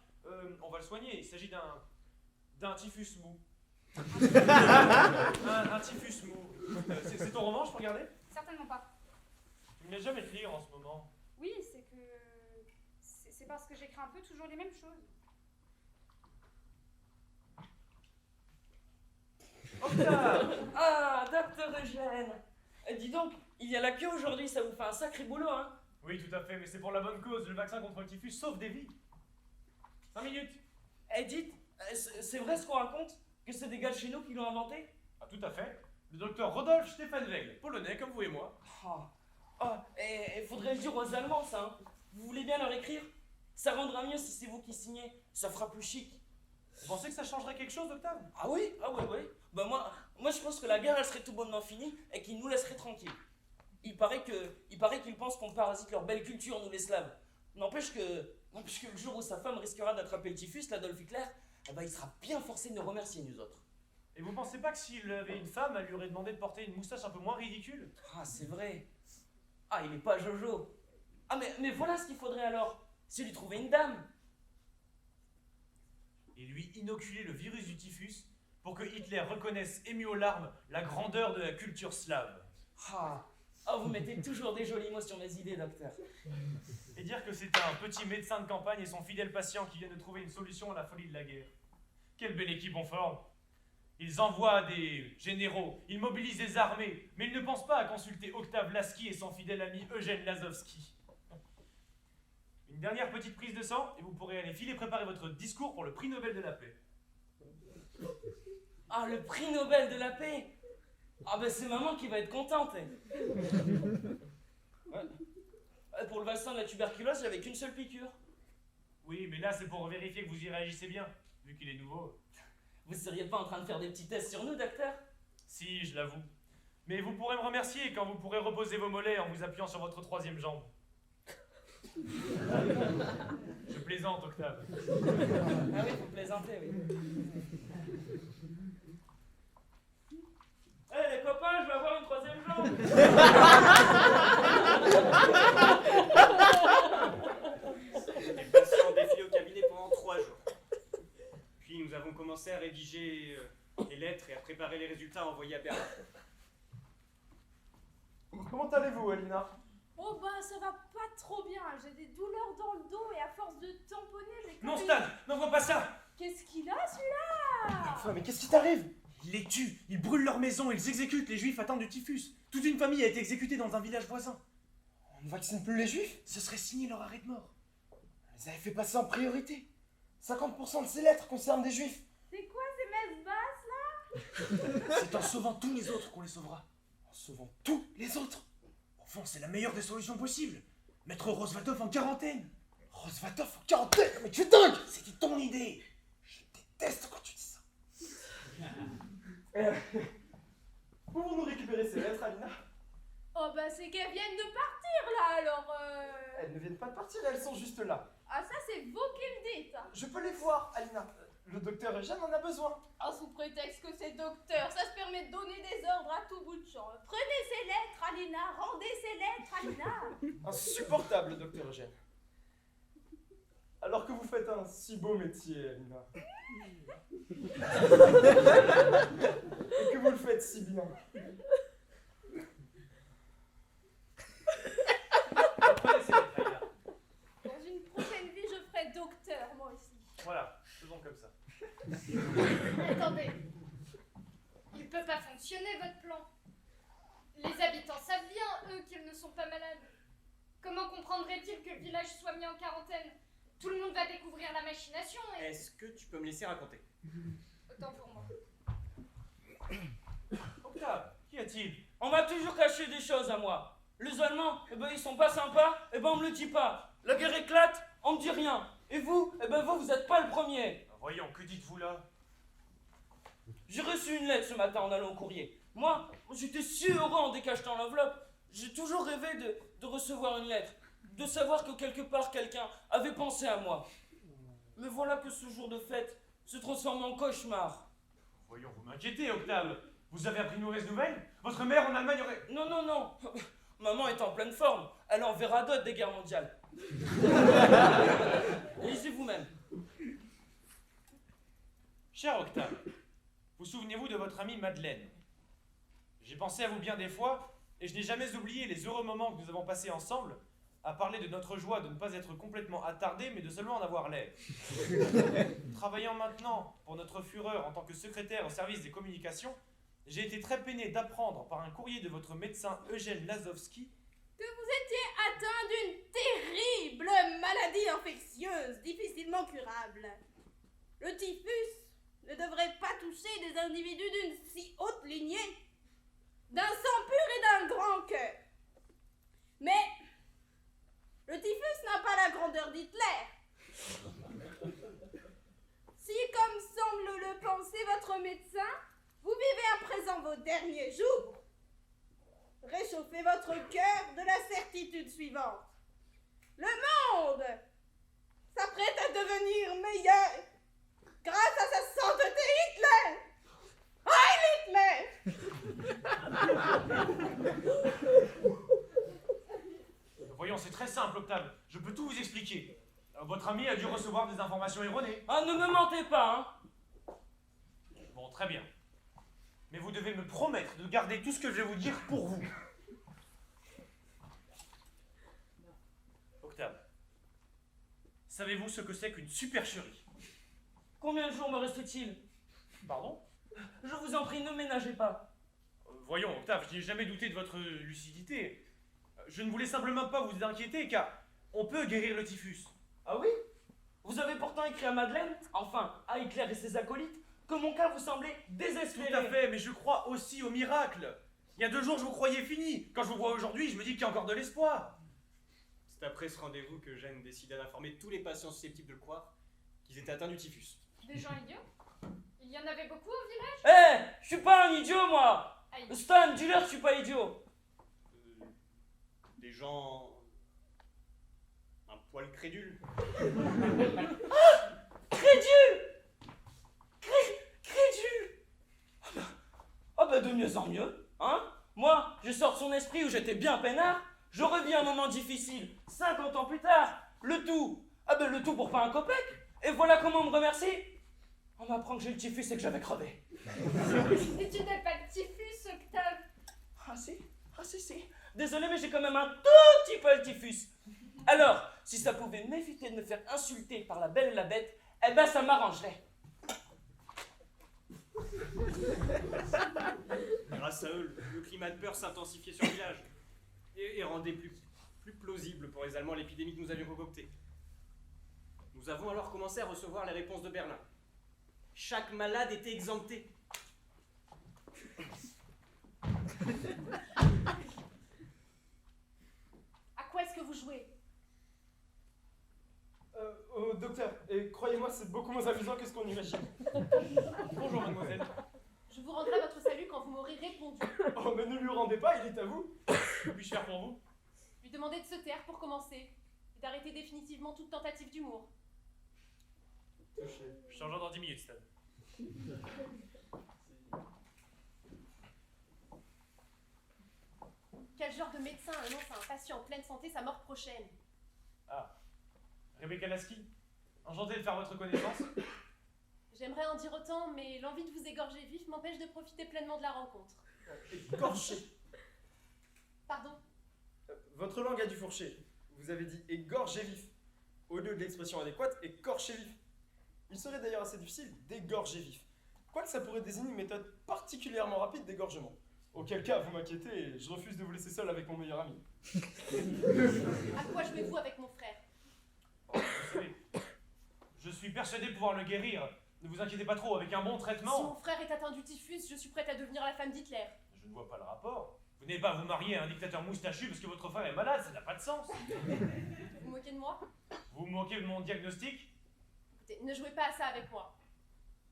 On va le soigner, il s'agit d'un typhus mou. un typhus mou. C'est ton roman, je peux regarder? certainement pas. Tu ne laisses jamais te lire en ce moment. Oui, c'est que... C'est parce que j'écris un peu toujours les mêmes choses. Octave! Ah, docteur Eugène! Dis donc, il y a la queue aujourd'hui, ça vous fait un sacré boulot, hein? Oui, tout à fait, mais c'est pour la bonne cause. Le vaccin contre le typhus sauve des vies. 5 minutes. Eh, dites, c'est vrai ce qu'on raconte? Que c'est des gars de chez nous qui l'ont inventé? Ah, tout à fait. Le docteur Rodolphe Stephanweg, polonais comme vous et moi. Et faudrait le dire aux Allemands, ça, hein? Vous voulez bien leur écrire? Ça rendra mieux si c'est vous qui signez, ça fera plus chic. Vous pensez que ça changerait quelque chose, Octave? Ah oui? Ah oui. Bah moi je pense que la guerre elle serait tout bonnement finie et qu'ils nous laisseraient tranquilles. Il paraît qu'ils pensent qu'on parasite leur belle culture, nous les Slaves. N'empêche que le jour où sa femme risquera d'attraper le typhus, l'Adolf Hitler, eh ben il sera bien forcé de nous remercier, nous autres. Et vous pensez pas que s'il avait une femme, elle lui aurait demandé de porter une moustache un peu moins ridicule? Ah, c'est vrai. Ah, il est pas Jojo. Ah, mais voilà ce qu'il faudrait alors. C'est lui trouver une dame. Et lui inoculer le virus du typhus pour que Hitler reconnaisse ému aux larmes la grandeur de la culture slave. Vous mettez toujours des jolis mots sur mes idées, docteur. Et dire que c'est un petit médecin de campagne et son fidèle patient qui viennent de trouver une solution à la folie de la guerre. Quelle belle équipe on forme. Ils envoient des généraux, ils mobilisent des armées, mais ils ne pensent pas à consulter Octave Lasky et son fidèle ami Eugène Lazowski. Une dernière petite prise de sang et vous pourrez aller filer préparer votre discours pour le prix Nobel de la paix. Ah, le prix Nobel de la paix! Ah ben c'est maman qui va être contente. Ouais. Pour le vaccin de la tuberculose, j'avais qu'une seule piqûre. Oui, mais là c'est pour vérifier que vous y réagissez bien, vu qu'il est nouveau. Vous seriez pas en train de faire des petits tests sur nous, docteur? Si, je l'avoue. Mais vous pourrez me remercier quand vous pourrez reposer vos mollets en vous appuyant sur votre troisième jambe. Je plaisante, Octave. Ah oui, vous plaisantez, oui. Les copains, je vais avoir une troisième jambe. plan. Les patients ont défilé au cabinet pendant 3 jours. Puis nous avons commencé à rédiger les lettres et à préparer les résultats envoyés à Berlin. Comment allez-vous, Alina? Oh bah ça va pas trop bien, j'ai des douleurs dans le dos et à force de tamponner j'ai... Non, Stan, n'envoie pas ça! Qu'est-ce qu'il a celui-là? Enfin, mais qu'est-ce qui t'arrive? Ils les tuent, ils brûlent leur maison, ils exécutent les juifs atteints du typhus. Toute une famille a été exécutée dans un village voisin. On ne vaccine plus les juifs? Ce serait signé leur arrêt de mort. On les avait fait passer en priorité. 50% de ces lettres concernent des juifs. C'est quoi ces messes basses là? C'est en sauvant tous les autres qu'on les sauvera. En sauvant tous les autres. Au fond, c'est la meilleure des solutions possibles. Mettre Rosvatov en quarantaine. Rosvatov en quarantaine? Mais tu es dingue! C'était ton idée. Je déteste quand tu dis ça. Pouvons-nous récupérer ces lettres, Alina? Oh bah c'est qu'elles viennent de partir là alors Elles ne viennent pas de partir, elles sont juste là. Ah ça c'est vous qui le dites. Je peux les voir, Alina. Le docteur Eugène en a besoin. Ah sous prétexte que c'est docteur, ça se permet de donner des ordres à tout bout de champ. Prenez ces lettres Alina, rendez ces lettres Alina. Insupportable, docteur Eugène. Alors que vous faites un si beau métier, Alina. Et que vous le faites si bien. Prenez ces lettres, Alina. Dans une prochaine vie je ferai docteur moi aussi. Voilà, faisons comme ça. Attendez. Il peut pas fonctionner, votre plan. Les habitants savent bien, eux, qu'ils ne sont pas malades. Comment comprendraient-ils que le village soit mis en quarantaine? Tout le monde va découvrir la machination et... Est-ce que tu peux me laisser raconter? Autant pour moi. Octave, qu'y a-t-il? On m'a toujours caché des choses à moi. Les Allemands, eh ben ils sont pas sympas, eh ben on me le dit pas. La guerre éclate, on me dit rien. Et vous, eh ben vous êtes pas le premier. Voyons, que dites-vous là? J'ai reçu une lettre ce matin en allant au courrier. Moi, j'étais si heureux en décachetant l'enveloppe. J'ai toujours rêvé de recevoir une lettre, de savoir que quelque part quelqu'un avait pensé à moi. Mais voilà que ce jour de fête se transforme en cauchemar. Voyons, vous m'inquiétez, Octave. Vous avez appris une mauvaise nouvelle? Votre mère en Allemagne aurait... Non, non, non. Maman est en pleine forme. Elle en verra d'autres des guerres mondiales. Lisez vous-même. Cher Octave, vous souvenez-vous de votre amie Madeleine? J'ai pensé à vous bien des fois, et je n'ai jamais oublié les heureux moments que nous avons passés ensemble, à parler de notre joie de ne pas être complètement attardés, mais de seulement en avoir l'air. Travaillant maintenant pour notre Führer en tant que secrétaire au service des communications, j'ai été très peiné d'apprendre par un courrier de votre médecin Eugène Lazowski Que vous étiez atteint d'une terrible maladie infectieuse, difficilement curable. Le typhus ne devrait pas toucher des individus d'une si haute lignée, d'un sang pur et d'un grand cœur. Mais le typhus n'a pas la grandeur d'Hitler. Si, comme semble le penser votre médecin, vous vivez à présent vos derniers jours, réchauffez votre cœur de la certitude suivante. Le monde s'apprête à devenir meilleur grâce à sa sainteté Hitler. Heil Hitler! Voyons, c'est très simple, Octave. Je peux tout vous expliquer. Votre ami a dû recevoir des informations erronées. Ah, ne me mentez pas, hein. Bon, très bien. Mais vous devez me promettre de garder tout ce que je vais vous dire pour vous. Octave, savez-vous ce que c'est qu'une supercherie? Combien de jours me reste-t-il? Pardon? Je vous en prie, ne ménagez pas. Voyons, Octave, je n'ai jamais douté de votre lucidité. Je ne voulais simplement pas vous inquiéter, car on peut guérir le typhus. Ah oui? Vous avez pourtant écrit à Madeleine, enfin à Hitler et ses acolytes, que mon cas vous semblait désespéré. Tout à fait, mais je crois aussi au miracle. Il y a 2 jours, je vous croyais fini. Quand je vous vois aujourd'hui, je me dis qu'il y a encore de l'espoir. C'est après ce rendez-vous que Jeanne décida d'informer tous les patients susceptibles de le croire qu'ils étaient atteints du typhus. Des gens idiots? Il y en avait beaucoup au village? Eh, je suis pas un idiot, moi. Aïe. Stan, dis-leur, je suis pas idiot. Des gens... un poil crédules. Crédule! Crédule! Ah bah de mieux en mieux, hein? Moi, je sors de son esprit où j'étais bien peinard, je reviens un moment difficile, 50 ans plus tard, le tout pour pas un copec, et voilà comment on me remercie. On m'apprend que j'ai le typhus et que j'avais crevé. Et tu n'as pas de typhus, Octave. Ah si. Désolé, mais j'ai quand même un tout petit peu le typhus. Alors, si ça pouvait m'éviter de me faire insulter par la belle et la bête, eh ben ça m'arrangerait. Grâce à eux, le climat de peur s'intensifiait sur le village et rendait plus plausible pour les Allemands l'épidémie que nous avions concoctée. Nous avons alors commencé à recevoir les réponses de Berlin. Chaque malade était exempté. À quoi est-ce que vous jouez? Au docteur, et croyez-moi, c'est beaucoup moins amusant que ce qu'on imagine. Bonjour, mademoiselle. Je vous rendrai votre salut quand vous m'aurez répondu. Oh, mais ne lui rendez pas, il est à vous. Que puis-je faire pour vous? Lui demander de se taire pour commencer, et d'arrêter définitivement toute tentative d'humour. Je change dans 10 minutes, Stan. Quel genre de médecin annonce à un patient en pleine santé sa mort prochaine? Ah. Rebecca Lasky, enchanté de faire votre connaissance. J'aimerais en dire autant, mais l'envie de vous égorger vif m'empêche de profiter pleinement de la rencontre. Égorgé. Pardon? Votre langue a dû fourcher. Vous avez dit égorgé vif. Au lieu de l'expression adéquate, écorché vif. Il serait d'ailleurs assez difficile d'égorger vif. Quoique ça pourrait désigner une méthode particulièrement rapide d'égorgement. Auquel cas, vous m'inquiétez et je refuse de vous laisser seul avec mon meilleur ami. À quoi jouez-vous avec mon frère? Vous savez, je suis persuadé pouvoir le guérir. Ne vous inquiétez pas trop, avec un bon Si traitement. mon frère est atteint du typhus, je suis prête à devenir la femme d'Hitler. Je ne vois pas le rapport. Vous n'allez pas vous marier à un dictateur moustachu parce que votre frère est malade, ça n'a pas de sens. Vous vous moquez de moi? Vous vous moquez de mon diagnostic? Écoutez, ne jouez pas à ça avec moi.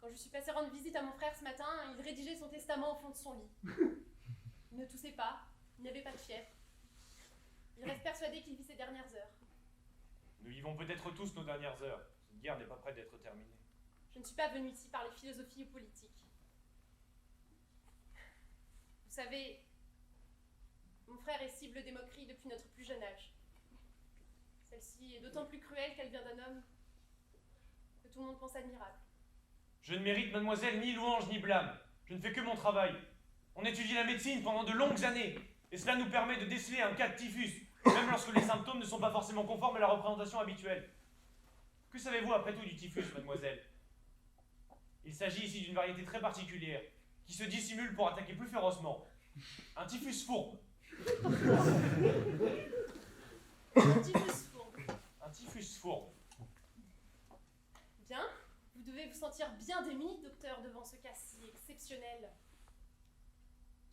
Quand je suis passée rendre visite à mon frère ce matin, il rédigeait son testament au fond de son lit. Il ne toussait pas, il n'avait pas de fièvre. Il reste persuadé qu'il vit ses dernières heures. Nous vivons peut-être tous nos dernières heures. Cette guerre n'est pas prête d'être terminée. Je ne suis pas venue ici parler philosophie ou politique. Vous savez, mon frère est cible des moqueries depuis notre plus jeune âge. Celle-ci est d'autant plus cruelle qu'elle vient d'un homme que tout le monde pense admirable. Je ne mérite, mademoiselle, ni louange ni blâme. Je ne fais que mon travail. On étudie la médecine pendant de longues années, et cela nous permet de déceler un cas de typhus, même lorsque les symptômes ne sont pas forcément conformes à la représentation habituelle. Que savez-vous après tout du typhus, mademoiselle? Il s'agit ici d'une variété très particulière, qui se dissimule pour attaquer plus férocement. Un typhus fourbe. Un typhus fourbe. Un typhus fourbe. Bien, vous devez vous sentir bien démis, docteur, devant ce cas si exceptionnel.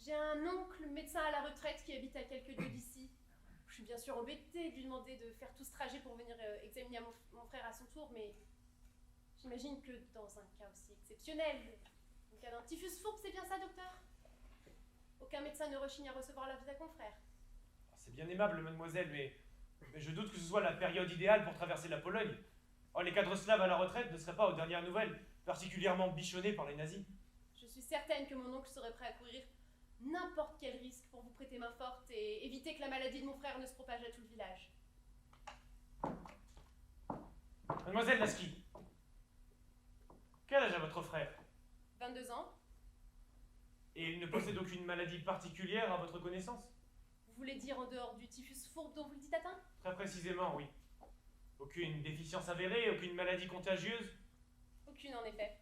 J'ai un oncle médecin à la retraite qui habite à quelques lieues d'ici. Je suis bien sûr embêtée de lui demander de faire tout ce trajet pour venir examiner mon frère à son tour, mais j'imagine que dans un cas aussi exceptionnel, le cas d'un typhus fourbe, c'est bien ça, docteur? Aucun médecin ne rechigne à recevoir l'avis d'un confrère. C'est bien aimable, mademoiselle, mais je doute que ce soit la période idéale pour traverser la Pologne. Oh, les cadres slaves à la retraite ne seraient pas, aux dernières nouvelles, particulièrement bichonnés par les nazis. Je suis certaine que mon oncle serait prêt à courir n'importe quel risque pour vous prêter main forte et éviter que la maladie de mon frère ne se propage à tout le village. Mademoiselle Lasky, quel âge a votre frère? 22 ans. Et il ne possède aucune maladie particulière à votre connaissance? Vous voulez dire en dehors du typhus fourbe dont vous le dites atteint? Très précisément, oui. Aucune déficience avérée, aucune maladie contagieuse? Aucune en effet.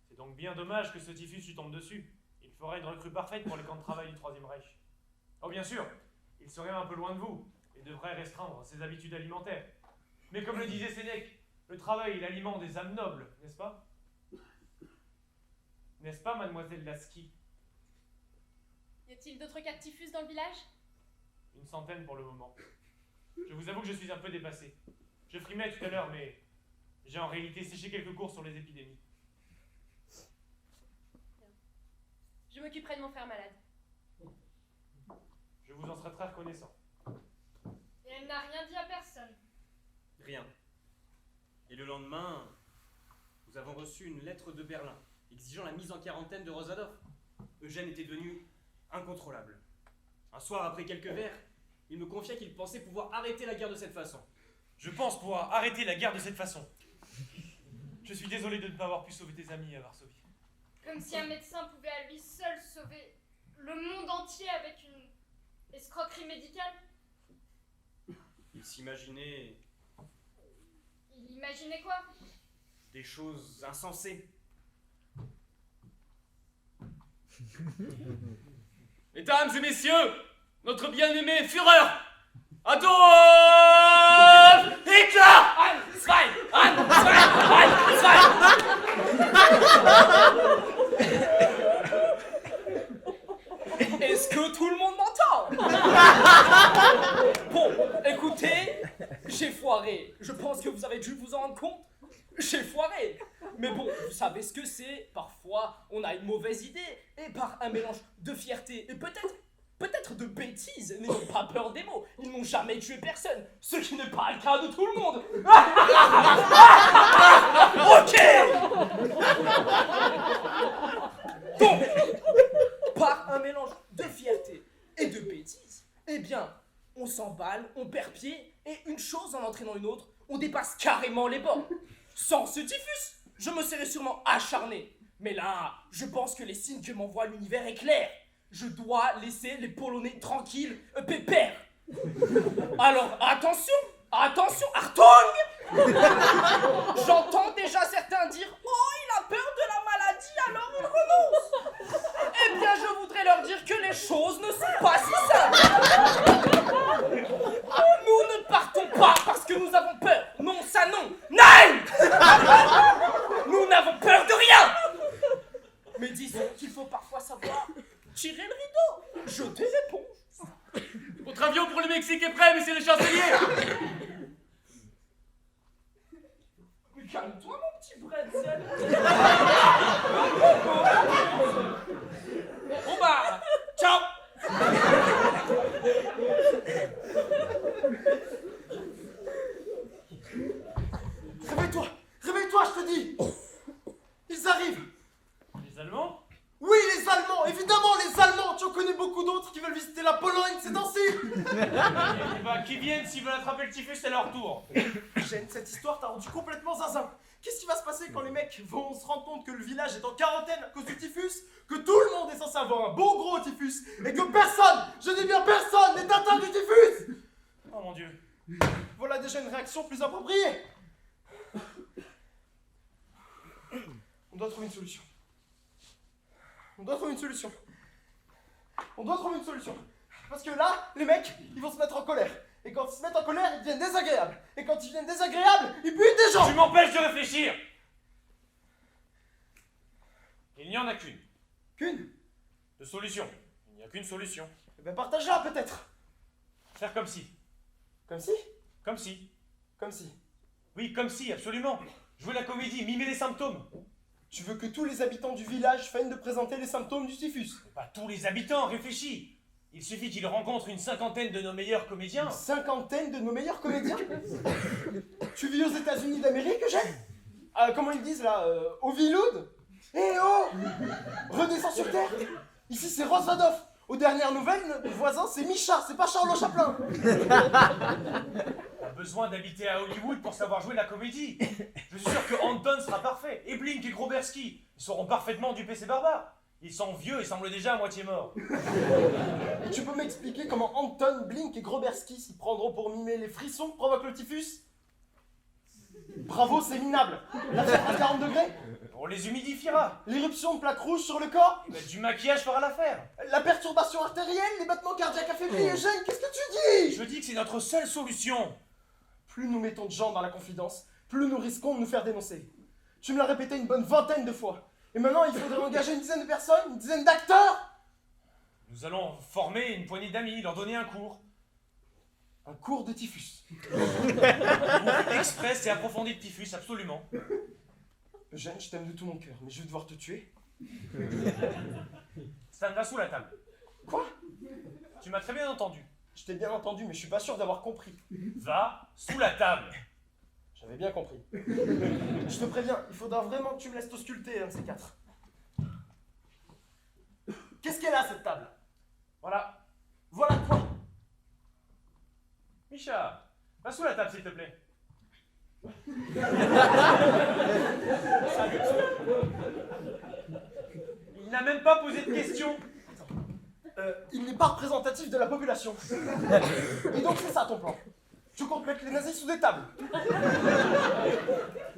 C'est donc bien dommage que ce typhus lui tombe dessus. Il ferait une recrue parfaite pour les camps de travail du Troisième Reich. Oh bien sûr, il serait un peu loin de vous et devrait restreindre ses habitudes alimentaires. Mais comme le disait Sénèque, le travail est l'aliment des âmes nobles, n'est-ce pas? N'est-ce pas, mademoiselle Lasky? Y a-t-il d'autres cas de typhus dans le village? Une centaine pour le moment. Je vous avoue que je suis un peu dépassé. Je frimais tout à l'heure, mais j'ai en réalité séché quelques cours sur les épidémies. Je m'occuperai de mon frère malade. Je vous en serai très reconnaissant. Et elle n'a rien dit à personne. Rien. Et le lendemain, nous avons reçu une lettre de Berlin, exigeant la mise en quarantaine de Rosadov. Eugène était devenu incontrôlable. Un soir, après quelques verres, il me confia qu'il pensait pouvoir arrêter la guerre de cette façon. Je pense pouvoir arrêter la guerre de cette façon. Je suis désolé de ne pas avoir pu sauver tes amis à Varsovie. Comme si un médecin pouvait à lui seul sauver le monde entier avec une escroquerie médicale. Il s'imaginait Il imaginait quoi? des choses insensées. Mesdames et messieurs, notre bien-aimé Führer, Adolf Hitler! Est-ce que tout le monde m'entend? Bon, écoutez, j'ai foiré. Je pense que vous avez dû vous en rendre compte. J'ai foiré. Mais bon, vous savez ce que c'est. Parfois, on a une mauvaise idée. Et par un mélange de fierté et peut-être de bêtises, n'ayons pas peur des mots. Ils n'ont jamais tué personne. Ce qui n'est pas le cas de tout le monde. Ok. Donc, par un mélange de fierté et de bêtises, eh bien, on s'emballe, on perd pied, et une chose en entraînant une autre, on dépasse carrément les bornes. Sans ce typhus, je me serais sûrement acharné. Mais là, je pense que les signes que m'envoie l'univers est clair. Je dois laisser les Polonais tranquilles, pépères. Alors, attention, Achtung! J'entends déjà certains dire « Oh, il a peur de la maladie, alors il renonce !» Eh bien, je voudrais leur dire que les choses ne sont pas si simples. Nous ne partons pas parce que nous avons peur. Non, ça non. Nein! Nous n'avons peur de rien. Mais disons qu'il faut parfois savoir tirer le rideau, jeter l'éponge. Votre avion pour le Mexique est prêt, messieurs les chanceliers! Mais calme-toi, mon petit bretzel. Bon bah, ciao! Réveille-toi, je te dis! Ils arrivent! Les Allemands? Oui, les Allemands! Évidemment, les Allemands! Tu en connais beaucoup d'autres qui veulent visiter la Pologne ces temps-ci! Eh bah, qui viennent s'ils veulent attraper le typhus, c'est leur tour. Gêne, cette histoire t'a rendu complètement zinzin. Qu'est-ce qui va se passer quand les mecs vont se rendre compte que le village est en quarantaine à cause du typhus, que tout le monde est censé avoir un bon gros typhus, et que personne, je dis bien personne, n'est atteint du typhus? Oh mon Dieu. Voilà déjà une réaction plus appropriée. On doit trouver une solution. Parce que là, les mecs, ils vont se mettre en colère. Et quand ils se mettent en colère, ils deviennent désagréables. Et quand ils deviennent désagréables, ils butent des gens. Tu m'empêches de réfléchir. Il n'y en a qu'une. Qu'une? De solution. Il n'y a qu'une solution. Eh ben partage-la peut-être. Faire comme si. Comme si? Comme si. Comme si. Oui, comme si, absolument. Jouer la comédie, mimer les symptômes. Tu veux que tous les habitants du village feignent de présenter les symptômes du typhus? Mais pas tous les habitants, réfléchis. Il suffit qu'ils rencontrent une cinquantaine de nos meilleurs comédiens. Une cinquantaine de nos meilleurs comédiens? Tu vis aux États-Unis d'Amérique, Eugène? Comment ils disent là? Au Viloud? Eh oh! Redescends sur terre! Ici c'est Rosvadov! Aux dernières nouvelles, notre voisin c'est Micha, c'est pas Charles Chaplin! Pas besoin d'habiter à Hollywood pour savoir jouer la comédie. Je suis sûr que Anton sera parfait. Et Blink et Groberski, ils sauront parfaitement duper ces barbares. Ils sont vieux et semblent déjà à moitié morts. Et tu peux m'expliquer comment Anton, Blink et Groberski s'y prendront pour mimer les frissons que provoque le typhus? Bravo, c'est minable! L'affaire à 40 degrés? On les humidifiera. L'éruption de plaques rouges sur le corps? Mais du maquillage fera l'affaire. La perturbation artérielle? Les battements cardiaques affaiblis? Eugène, qu'est-ce que tu dis? Je dis que c'est notre seule solution. Plus nous mettons de gens dans la confidence, plus nous risquons de nous faire dénoncer. Tu me l'as répété une bonne vingtaine de fois. Et maintenant, il faudrait engager une dizaine de personnes, une dizaine d'acteurs? Nous allons former une poignée d'amis, leur donner un cours. Un cours de typhus. Un cours express et approfondi de typhus, absolument. Eugène, je t'aime de tout mon cœur, mais je vais devoir te tuer. Stan, va sous la table. Quoi? Tu m'as très bien entendu. Je t'ai bien entendu, mais je suis pas sûr d'avoir compris. Va sous la table. J'avais bien compris. Je te préviens, il faudra vraiment que tu me laisses t'ausculter, un de ces quatre. Qu'est-ce qu'elle a, cette table? Voilà. Voilà quoi. Micha, va sous la table s'il te plaît. Il n'a même pas posé de questions. Il n'est pas représentatif de la population. Et donc c'est ça ton plan. Tu comptes mettre les nazis sous des tables.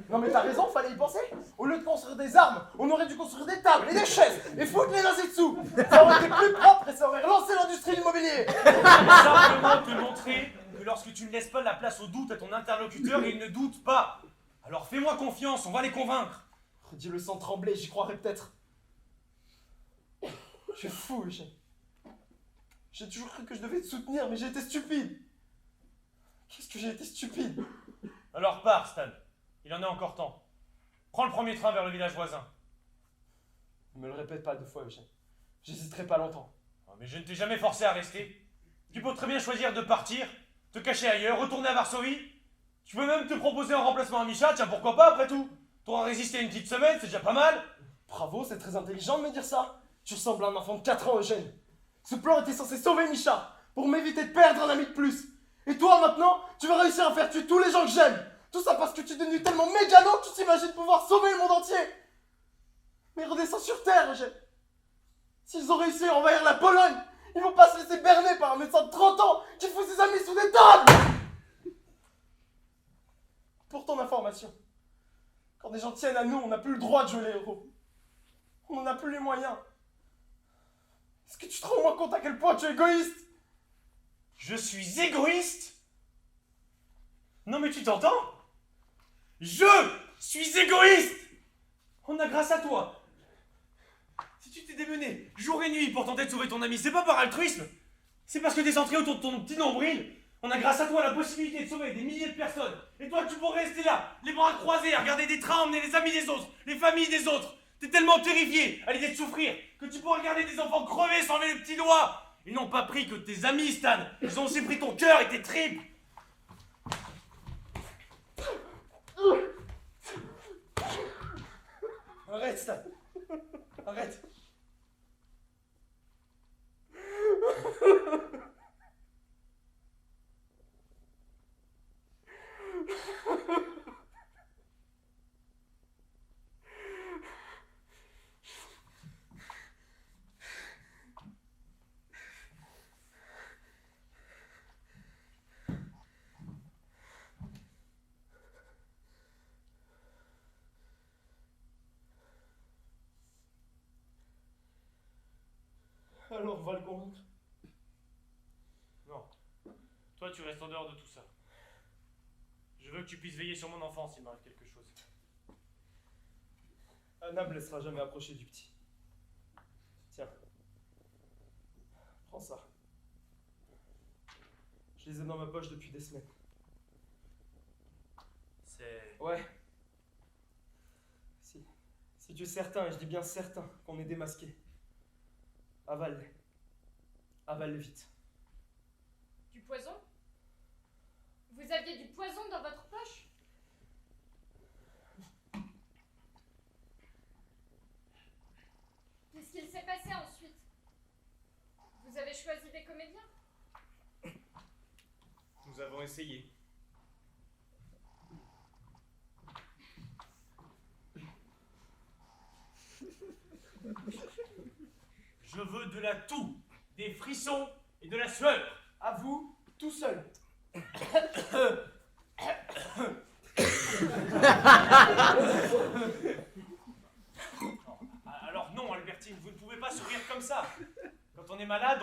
Non mais t'as raison, fallait y penser. Au lieu de construire des armes, on aurait dû construire des tables et des chaises et foutre les nazis dessous. Ça aurait été plus propre et ça aurait relancé l'industrie immobilière. Simplement te montrer que lorsque tu ne laisses pas la place au doute à ton interlocuteur, il ne doute pas. Alors fais-moi confiance, on va les convaincre. Dis-le sans trembler, j'y croirais peut-être. Je suis fou, j'ai toujours cru que je devais te soutenir, mais j'ai été stupide. Qu'est-ce que j'ai été stupide. Alors pars, Stan. Il en est encore temps. Prends le premier train vers le village voisin. Ne me le répète pas 2 fois, Eugène. J'hésiterai pas longtemps. Oh, mais je ne t'ai jamais forcé à rester. Tu peux très bien choisir de partir, te cacher ailleurs, retourner à Varsovie. Tu peux même te proposer un remplacement à Micha, tiens pourquoi pas après tout. T'auras résisté une petite semaine, c'est déjà pas mal. Bravo, c'est très intelligent de me dire ça. Tu ressembles à un enfant de 4 ans, Eugène. Ce plan était censé sauver Micha, pour m'éviter de perdre un ami de plus. Et toi, maintenant, tu vas réussir à faire tuer tous les gens que j'aime. Tout ça parce que tu es devenu tellement mégalo que tu t'imagines pouvoir sauver le monde entier. Mais redescends sur terre, Eugène. S'ils ont réussi à envahir la Pologne, ils vont pas se laisser berner par un médecin de 30 ans qui fout ses amis sous des tables. Pour ton information, quand des gens tiennent à nous, on n'a plus le droit de jouer les héros. On n'en a plus les moyens. Est-ce que tu te rends moins compte à quel point tu es égoïste? Je suis égoïste? Non mais tu t'entends? Je suis égoïste! On a grâce à toi. Si tu t'es démené jour et nuit pour tenter de sauver ton ami, c'est pas par altruisme. C'est parce que t'es centré autour de ton petit nombril. On a grâce à toi la possibilité de sauver des milliers de personnes. Et toi tu pourrais rester là, les bras croisés, à regarder des trains emmener les amis des autres, les familles des autres. T'es tellement terrifié à l'idée de souffrir que tu pourrais regarder des enfants crever sans lever le petit doigt. Ils n'ont pas pris que tes amis, Stan. Ils ont aussi pris ton cœur et tes tripes. Arrête, Stan. Arrête. Alors, on va le convaincre. Non. Toi, tu restes en dehors de tout ça. Je veux que tu puisses veiller sur mon enfant s'il m'arrive quelque chose. Anna me laissera jamais approcher du petit. Tiens. Prends ça. Je les ai dans ma poche depuis des semaines. C'est... Ouais. Si tu es certain, et je dis bien certain, qu'on est démasqué, avale-les. Avale-les vite. Du poison? Vous aviez du poison dans votre poche? Qu'est-ce qu'il s'est passé ensuite? Vous avez choisi des comédiens? Nous avons essayé. Je veux de la toux, des frissons et de la sueur. À vous, tout seul. Alors non, Albertine, vous ne pouvez pas sourire comme ça. Quand on est malade,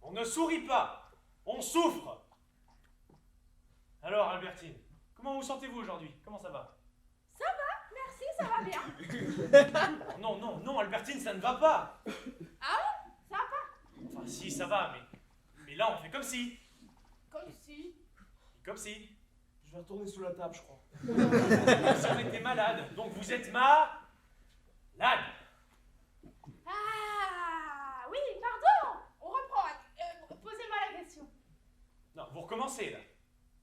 on ne sourit pas. On souffre. Alors, Albertine, comment vous sentez-vous aujourd'hui? Comment ça va? Ça va, merci, ça va bien. Non, non, non, Albertine, ça ne va pas. Ah ouais? Ça va pas? Enfin, si, ça va, mais là, on fait comme si. Comme si. Comme si. Je vais retourner sous la table, je crois. Comme si on était malade. Donc vous êtes malade. Ah oui, pardon. On reprend. Posez-moi la question. Non, vous recommencez, là.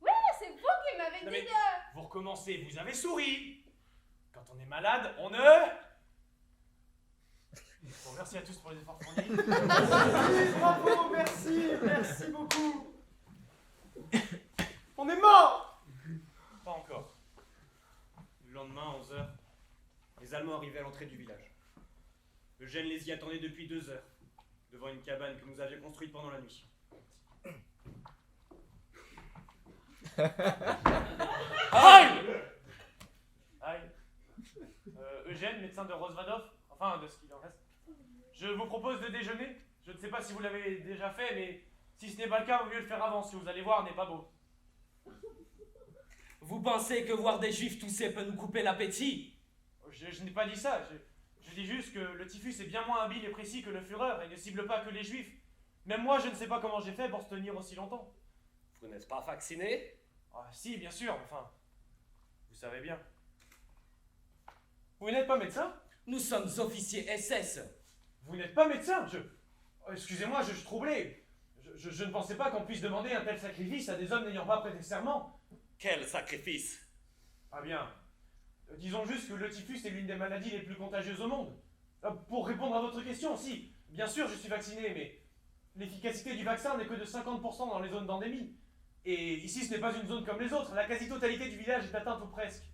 Oui, c'est vous qui m'avez Non, dit mais de... vous recommencez, vous avez souri. Quand on est malade, on ne... Bon, merci à tous pour les efforts fournis. Oui, bravo, merci beaucoup. On est mort. Pas encore. Le lendemain, 11h, les Allemands arrivaient à l'entrée du village. Eugène les y attendait depuis 2 heures, devant une cabane que nous avions construite pendant la nuit. Aïe! Eugène, médecin de Rosvadov, enfin de ce qu'il en reste. Je vous propose de déjeuner. Je ne sais pas si vous l'avez déjà fait, mais si ce n'est pas le cas, vaut mieux le faire avant. Ce que vous allez voir n'est pas beau. Vous pensez que voir des juifs tousser peut nous couper l'appétit? Je n'ai pas dit ça. Je dis juste que le typhus est bien moins habile et précis que le Führer et ne cible pas que les juifs. Même moi, je ne sais pas comment j'ai fait pour se tenir aussi longtemps. Vous n'êtes pas vacciné? Ah, si, bien sûr, enfin. Vous savez bien. Vous n'êtes pas médecin? Nous sommes officiers SS. Vous n'êtes pas médecin? Excusez-moi, je suis troublé. Je ne pensais pas qu'on puisse demander un tel sacrifice à des hommes n'ayant pas prêté serment. Quel sacrifice? Ah bien. Disons juste que le typhus est l'une des maladies les plus contagieuses au monde. Pour répondre à votre question, si, bien sûr je suis vacciné, mais l'efficacité du vaccin n'est que de 50% dans les zones d'endémie. Et ici ce n'est pas une zone comme les autres, la quasi-totalité du village est atteinte ou presque.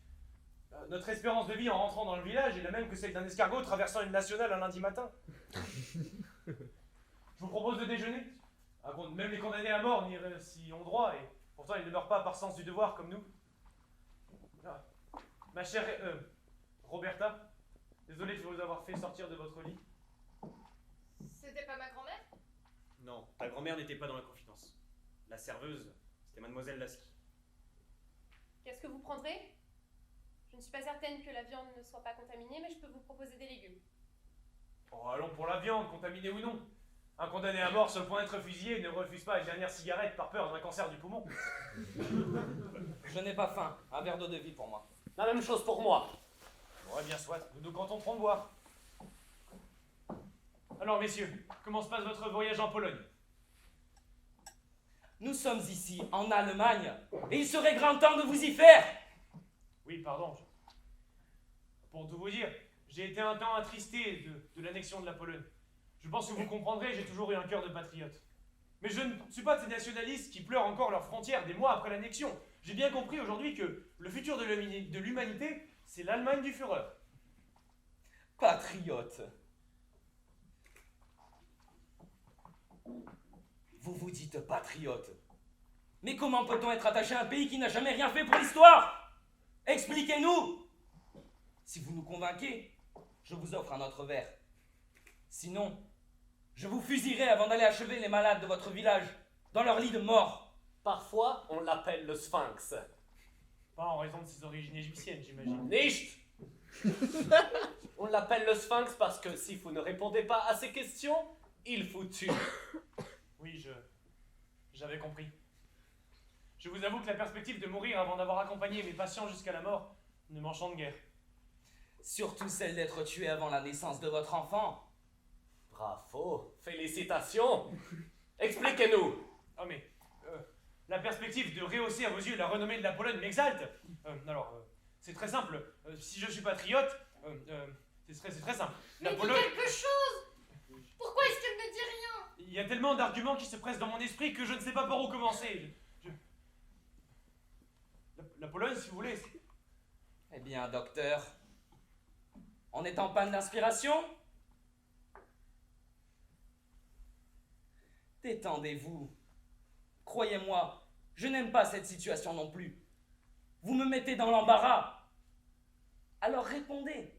Notre espérance de vie en rentrant dans le village est la même que celle d'un escargot traversant une nationale un lundi matin. Je vous propose de déjeuner. Même les condamnés à mort s'y ont droit, et pourtant ils ne meurent pas par sens du devoir comme nous. Ah. Ma chère Roberta, désolé de vous avoir fait sortir de votre lit. C'était pas ma grand-mère? Non, ta grand-mère n'était pas dans la confidence. La serveuse, c'était mademoiselle Lasky. Qu'est-ce que vous prendrez? Je ne suis pas certaine que la viande ne soit pas contaminée, mais je peux vous proposer des légumes. Oh, allons pour la viande, contaminée ou non. Un condamné à mort sur le point d'être fusillé ne refuse pas une dernière cigarette par peur d'un cancer du poumon. Je n'ai pas faim. Un verre d'eau de vie pour moi. La même chose pour moi. Ouais, bien soit, nous nous contenterons de boire. Alors, messieurs, comment se passe votre voyage en Pologne? Nous sommes ici, en Allemagne, et il serait grand temps de vous y faire. Oui, pardon. Pour tout vous dire, j'ai été un temps attristé de l'annexion de la Pologne. Je pense que vous comprendrez, j'ai toujours eu un cœur de patriote. Mais je ne suis pas de ces nationalistes qui pleurent encore leurs frontières des mois après l'annexion. J'ai bien compris aujourd'hui que le futur de l'humanité, c'est l'Allemagne du Führer. Patriote. Vous vous dites patriote. Mais comment peut-on être attaché à un pays qui n'a jamais rien fait pour l'histoire? Expliquez-nous. Si vous nous convainquez, je vous offre un autre verre. Sinon, je vous fusillerai avant d'aller achever les malades de votre village, dans leur lit de mort. Parfois, on l'appelle le Sphinx. Pas en raison de ses origines égyptiennes, j'imagine. Nicht! On l'appelle le Sphinx parce que si vous ne répondez pas à ces questions, il vous tue. Oui, j'avais compris. Je vous avoue que la perspective de mourir avant d'avoir accompagné mes patients jusqu'à la mort ne m'enchante guère. Surtout celle d'être tué avant la naissance de votre enfant. Bravo, félicitations. Expliquez-nous. Oh mais, la perspective de rehausser à vos yeux la renommée de la Pologne m'exalte. C'est très simple. Si je suis patriote, c'est très simple. Mais dis quelque chose! Pourquoi est-ce qu'elle ne dit rien? Il y a tellement d'arguments qui se pressent dans mon esprit que je ne sais pas par où commencer. La Pologne, si vous voulez. Eh bien, docteur, on est en panne d'inspiration? Détendez-vous. Croyez-moi, je n'aime pas cette situation non plus. Vous me mettez dans l'embarras. Alors répondez.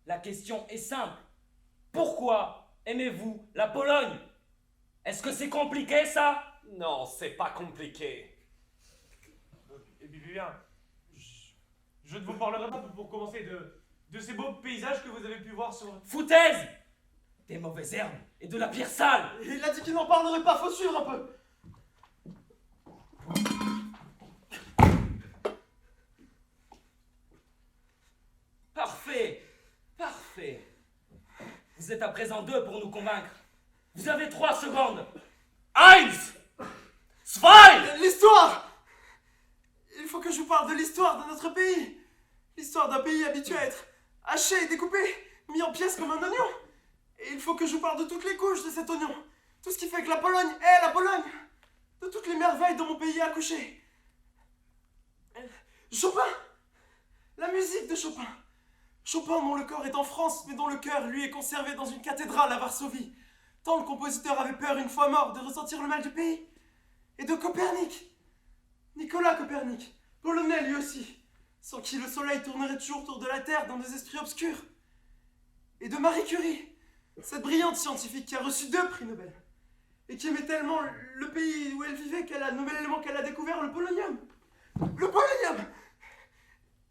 La question est simple. Pourquoi aimez-vous la Pologne? Est-ce que c'est compliqué, ça? Non, c'est pas compliqué. Et puis bien, je ne vous parlerai pas pour commencer de ces beaux paysages que vous avez pu voir sur... Foutaise! Des mauvaises herbes et de la pierre sale! Il a dit qu'il n'en parlerait pas, faut suivre un peu. Parfait, parfait. Vous êtes à présent 2 pour nous convaincre. Vous avez 3 secondes. Eins! Zwei! L'histoire! Il faut que je vous parle de l'histoire de notre pays. L'histoire d'un pays habitué à être haché et découpé, mis en pièces comme un oignon. Et il faut que je vous parle de toutes les couches de cet oignon. Tout ce qui fait que la Pologne est la Pologne. De toutes les merveilles dont mon pays a accouché. Chopin! La musique de Chopin. Chopin dont le corps est en France, mais dont le cœur, lui, est conservé dans une cathédrale à Varsovie. Tant le compositeur avait peur, une fois mort, de ressentir le mal du pays. Et de Copernic. Nicolas Copernic, polonais lui aussi, sans qui le soleil tournerait toujours autour de la Terre dans des esprits obscurs. Et de Marie Curie, cette brillante scientifique qui a reçu 2 prix Nobel. Et qui aimait tellement le pays où elle vivait qu'elle a nommé l'élément qu'elle a découvert le polonium. Le polonium!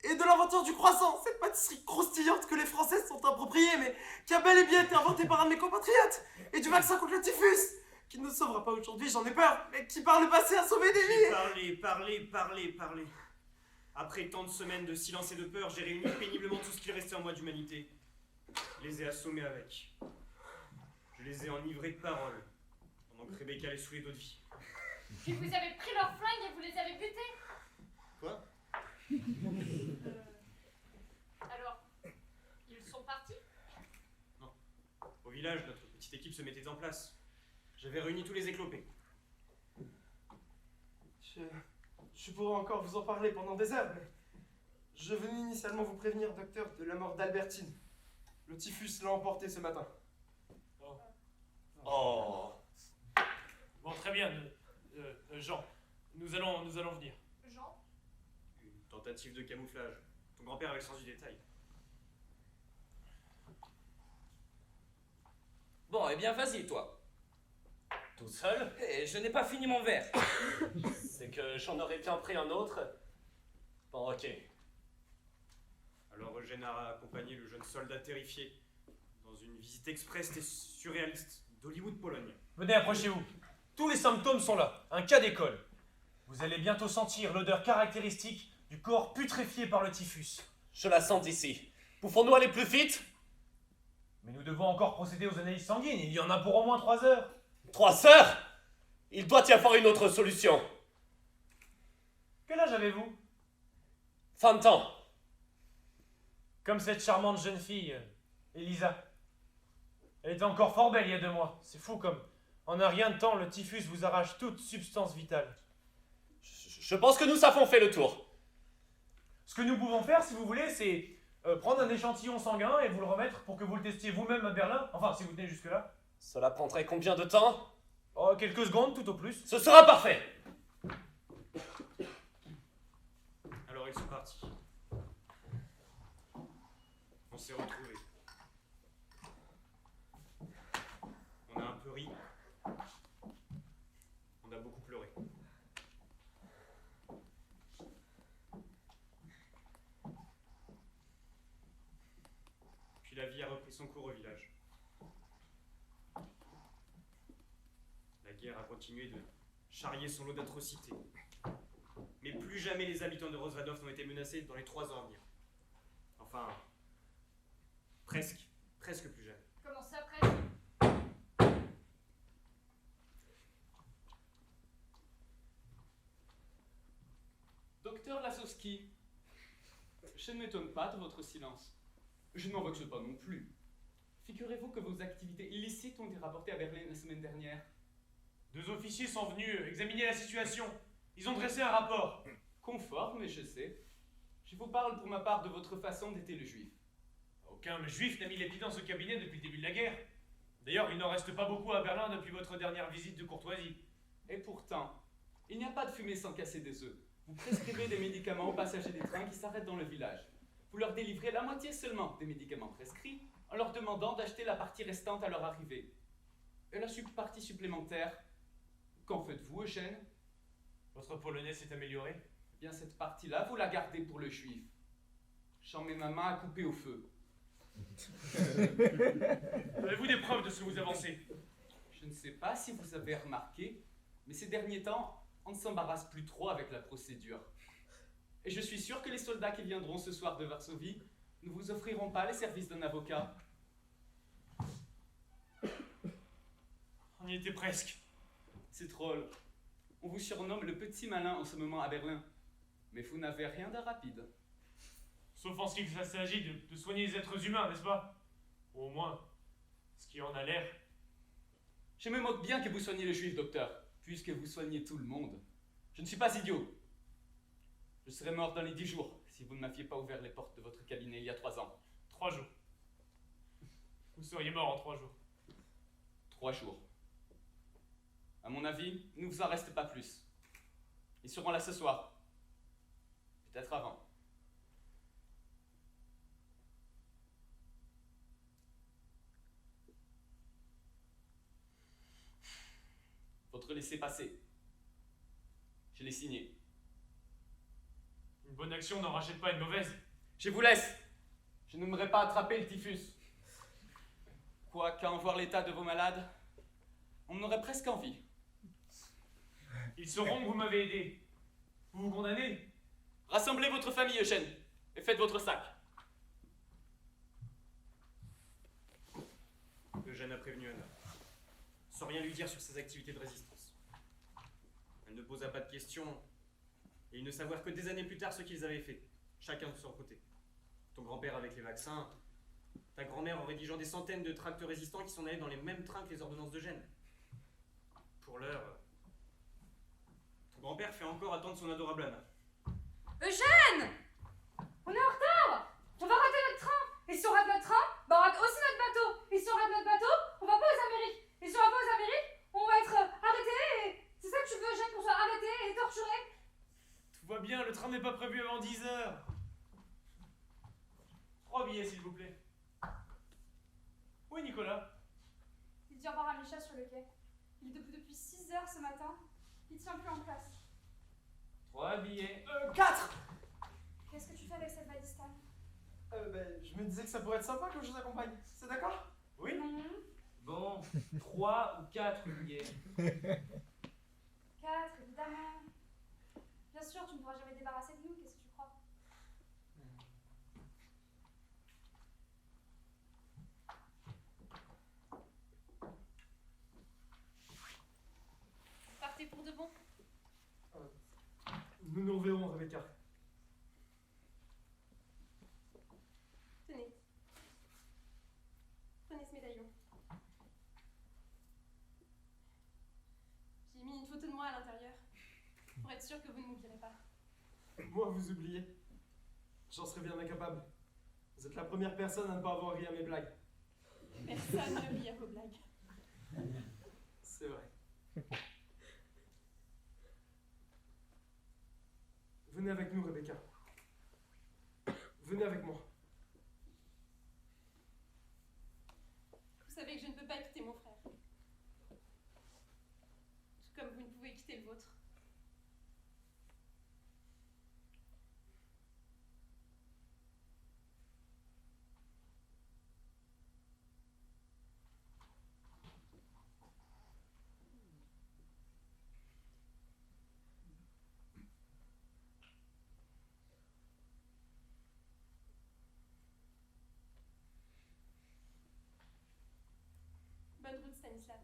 Et de l'inventeur du croissant, cette pâtisserie croustillante que les Français se sont appropriée, mais qui a bel et bien été inventée par un de mes compatriotes. Et du vaccin contre le typhus, qui ne sauvera pas aujourd'hui, j'en ai peur, mais qui par le passé a sauvé des vies. Parlez. Après tant de semaines de silence et de peur, j'ai réuni péniblement tout ce qu'il restait en moi d'humanité. Je les ai assommés avec. Je les ai enivrés de paroles, pendant que Rebecca les saoulait d'eau de vie. Puis vous avez pris leurs flingues et vous les avez butés. Quoi? Alors, ils sont partis? Non. Au village, notre petite équipe se mettait en place. J'avais réuni tous les éclopés. Je pourrais encore vous en parler pendant des heures, mais je venais initialement vous prévenir, docteur, de la mort d'Albertine. Le typhus l'a emporté ce matin. Oh. Bon, très bien, Jean. Nous allons venir. Jean? Une tentative de camouflage. Ton grand-père avait le sens du détail. Bon, eh bien, vas-y, toi. Tout seul? Eh, je n'ai pas fini mon verre. C'est que j'en aurais bien pris un autre. Bon, ok. Alors Eugène a accompagné le jeune soldat terrifié dans une visite express et surréaliste d'Hollywood-Pologne. Venez, approchez-vous. Tous les symptômes sont là. Un cas d'école. Vous allez bientôt sentir l'odeur caractéristique du corps putréfié par le typhus. Je la sens d'ici. Pouvons-nous aller plus vite? Mais nous devons encore procéder aux analyses sanguines. Il y en a pour au moins 3 heures. 3 heures? Il doit y avoir une autre solution. Quel âge avez-vous? 20 ans. Comme cette charmante jeune fille, Elisa. Elle était encore fort belle il y a 2 mois. C'est fou comme, en un rien de temps, le typhus vous arrache toute substance vitale. Je pense que nous avons fait le tour. Ce que nous pouvons faire, si vous voulez, c'est prendre un échantillon sanguin et vous le remettre pour que vous le testiez vous-même à Berlin. Enfin, si vous tenez jusque-là. Cela prendrait combien de temps? Oh, quelques secondes, tout au plus. Ce sera parfait. Alors ils sont partis. On s'est retrouvés. On a un peu ri. On a beaucoup pleuré. Puis la vie a repris son cours au village. La guerre a continué de charrier son lot d'atrocités. Mais plus jamais les habitants de Rozvadov n'ont été menacés dans les 3 ans à venir. Enfin, presque plus jamais. Comment ça, presque? Docteur Lasowski, je ne m'étonne pas de votre silence. Je ne m'en vexe pas non plus. Figurez-vous que vos activités illicites ont été rapportées à Berlin la semaine dernière. 2 officiers sont venus examiner la situation. Ils ont dressé un rapport. Conforme, je sais. Je vous parle pour ma part de votre façon d'aider le juif. Aucun juif n'a mis les pieds dans ce cabinet depuis le début de la guerre. D'ailleurs, il n'en reste pas beaucoup à Berlin depuis votre dernière visite de courtoisie. Et pourtant, il n'y a pas de fumée sans casser des œufs. Vous prescrivez des médicaments aux passagers des trains qui s'arrêtent dans le village. Vous leur délivrez la moitié seulement des médicaments prescrits en leur demandant d'acheter la partie restante à leur arrivée. Et la partie supplémentaire, qu'en faites-vous, Eugène? Votre polonais s'est amélioré? Eh bien, cette partie-là, vous la gardez pour le juif. J'en mets ma main à couper au feu. Avez-vous des preuves de ce que vous avancez? Je ne sais pas si vous avez remarqué, mais ces derniers temps, on ne s'embarrasse plus trop avec la procédure. Et je suis sûr que les soldats qui viendront ce soir de Varsovie ne vous offriront pas les services d'un avocat. On y était presque. C'est drôle. On vous surnomme le petit malin en ce moment à Berlin. Mais vous n'avez rien de rapide. Sauf en ce qu'il s'agit de soigner les êtres humains, n'est-ce pas? Ou au moins, Ce qui en a l'air. Je me moque bien que vous soigniez le juif, docteur, puisque vous soignez tout le monde. Je ne suis pas idiot. Je serais mort dans les 10 jours si vous ne m'aviez pas ouvert les portes de votre cabinet il y a 3 ans. 3 jours. Vous seriez mort en 3 jours. 3 jours. À mon avis, il ne vous en reste pas plus. Ils seront là ce soir. Peut-être avant. Votre laissez-passer. Je l'ai signé. Une bonne action n'en rachète pas une mauvaise. Je vous laisse. Je n'aimerais pas attraper le typhus. Quoiqu'à en voir l'état de vos malades, on en aurait presque envie. Ils sauront que vous m'avez aidé. Vous vous condamnez. Rassemblez votre famille, Eugène, et faites votre sac. Eugène a prévenu Anna, sans rien lui dire sur ses activités de résistance. Elle ne posa pas de questions, et ils ne savoir que des années plus tard ce qu'ils avaient fait, chacun de son côté. Ton grand-père avec les vaccins, ta grand-mère en rédigeant des centaines de tracts résistants qui sont allés dans les mêmes trains que les ordonnances d'Eugène. Pour l'heure, ton grand-père fait encore attendre son adorable Anna. Eugène! On est en retard! On va rater notre train! Et si on rate notre train, bah on rate aussi notre bateau! Et si on rate notre bateau, on va pas aux Amériques! Et si on va pas aux Amériques, on va être arrêté et... C'est ça que tu veux, Eugène, qu'on soit arrêté et torturé? Tout va bien, le train n'est pas prévu avant 10 heures. 3 billets, s'il vous plaît. Oui, Nicolas. Il dit au revoir à Micha sur le quai. Il est debout depuis 6 heures ce matin. Il tient plus en place. 3 billets. 4! Qu'est-ce que tu fais avec cette valise, Stan? Je me disais que ça pourrait être sympa que je vous accompagne. C'est d'accord? Oui. Bon, 3 ou 4 billets. 4, évidemment. Bien sûr, tu ne pourras jamais te débarrasser de nous, qu'est-ce que tu crois? Vous partez pour de bon? Nous nous reverrons, Rebecca. Tenez. Prenez ce médaillon. J'ai mis une photo de moi à l'intérieur, pour être sûr que vous ne m'oublierez pas. Moi, vous oubliez. J'en serais bien incapable. Vous êtes la première personne à ne pas avoir ri à mes blagues. Personne ne rit à vos blagues. C'est vrai. Venez avec nous, Rebecca. Venez avec moi. Vous savez que je ne peux pas quitter mon frère. Tout comme vous ne pouvez quitter le vôtre. Bonne route, Stanislas.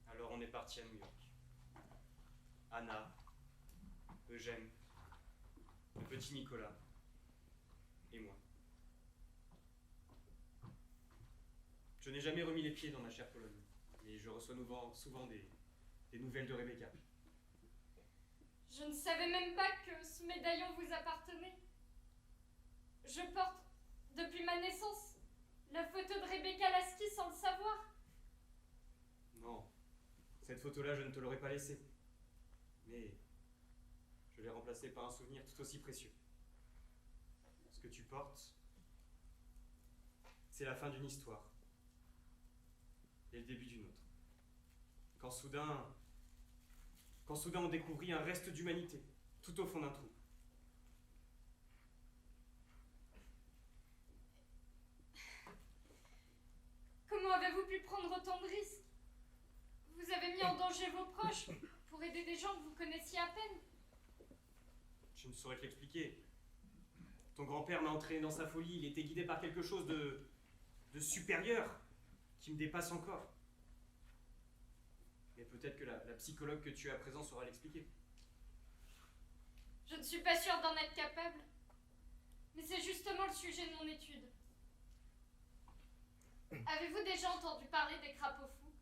Alors on est parti à New York. Anna, Eugène, le petit Nicolas et moi. Je n'ai jamais remis les pieds dans ma chère Pologne, mais je reçois souvent des nouvelles de Rebecca. Je ne savais même pas que ce médaillon vous appartenait. Je porte, depuis ma naissance, la photo de Rebecca Lasky sans le savoir. Non, cette photo-là, je ne te l'aurais pas laissée. Mais je l'ai remplacée par un souvenir tout aussi précieux. Ce que tu portes, c'est la fin d'une histoire. Et le début d'une autre. Quand soudain on découvrit un reste d'humanité, tout au fond d'un trou. Comment avez-vous pu prendre autant de risques? Vous avez mis en danger vos proches pour aider des gens que vous connaissiez à peine. Je ne saurais te l'expliquer. Ton grand-père m'a entraîné dans sa folie. Il était guidé par quelque chose de supérieur qui me dépasse encore. Mais peut-être que la psychologue que tu as à présent saura l'expliquer. Je ne suis pas sûre d'en être capable. Mais c'est justement le sujet de mon étude. Avez-vous déjà entendu parler des crapauds fous?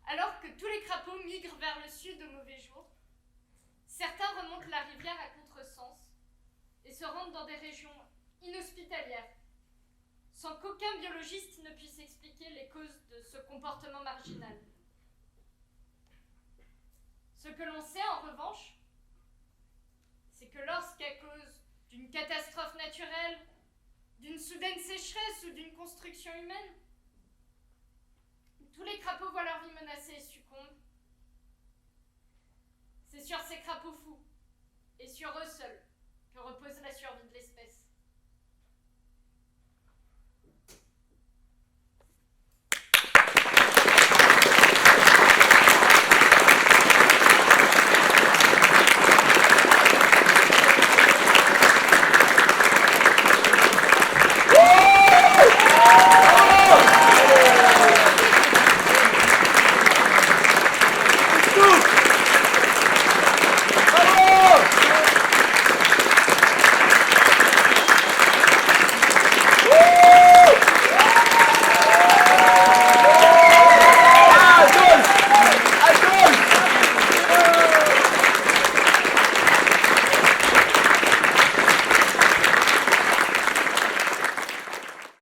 Alors que tous les crapauds migrent vers le sud au mauvais jour, certains remontent la rivière à contresens et se rendent dans des régions inhospitalières, sans qu'aucun biologiste ne puisse expliquer les causes de ce comportement marginal. Ce que l'on sait en revanche, c'est que lorsqu'à cause d'une catastrophe naturelle, d'une soudaine sécheresse ou d'une construction humaine, tous les crapauds voient leur vie menacée et succombent, c'est sur ces crapauds fous, et sur eux seuls, que repose la survie de l'espèce.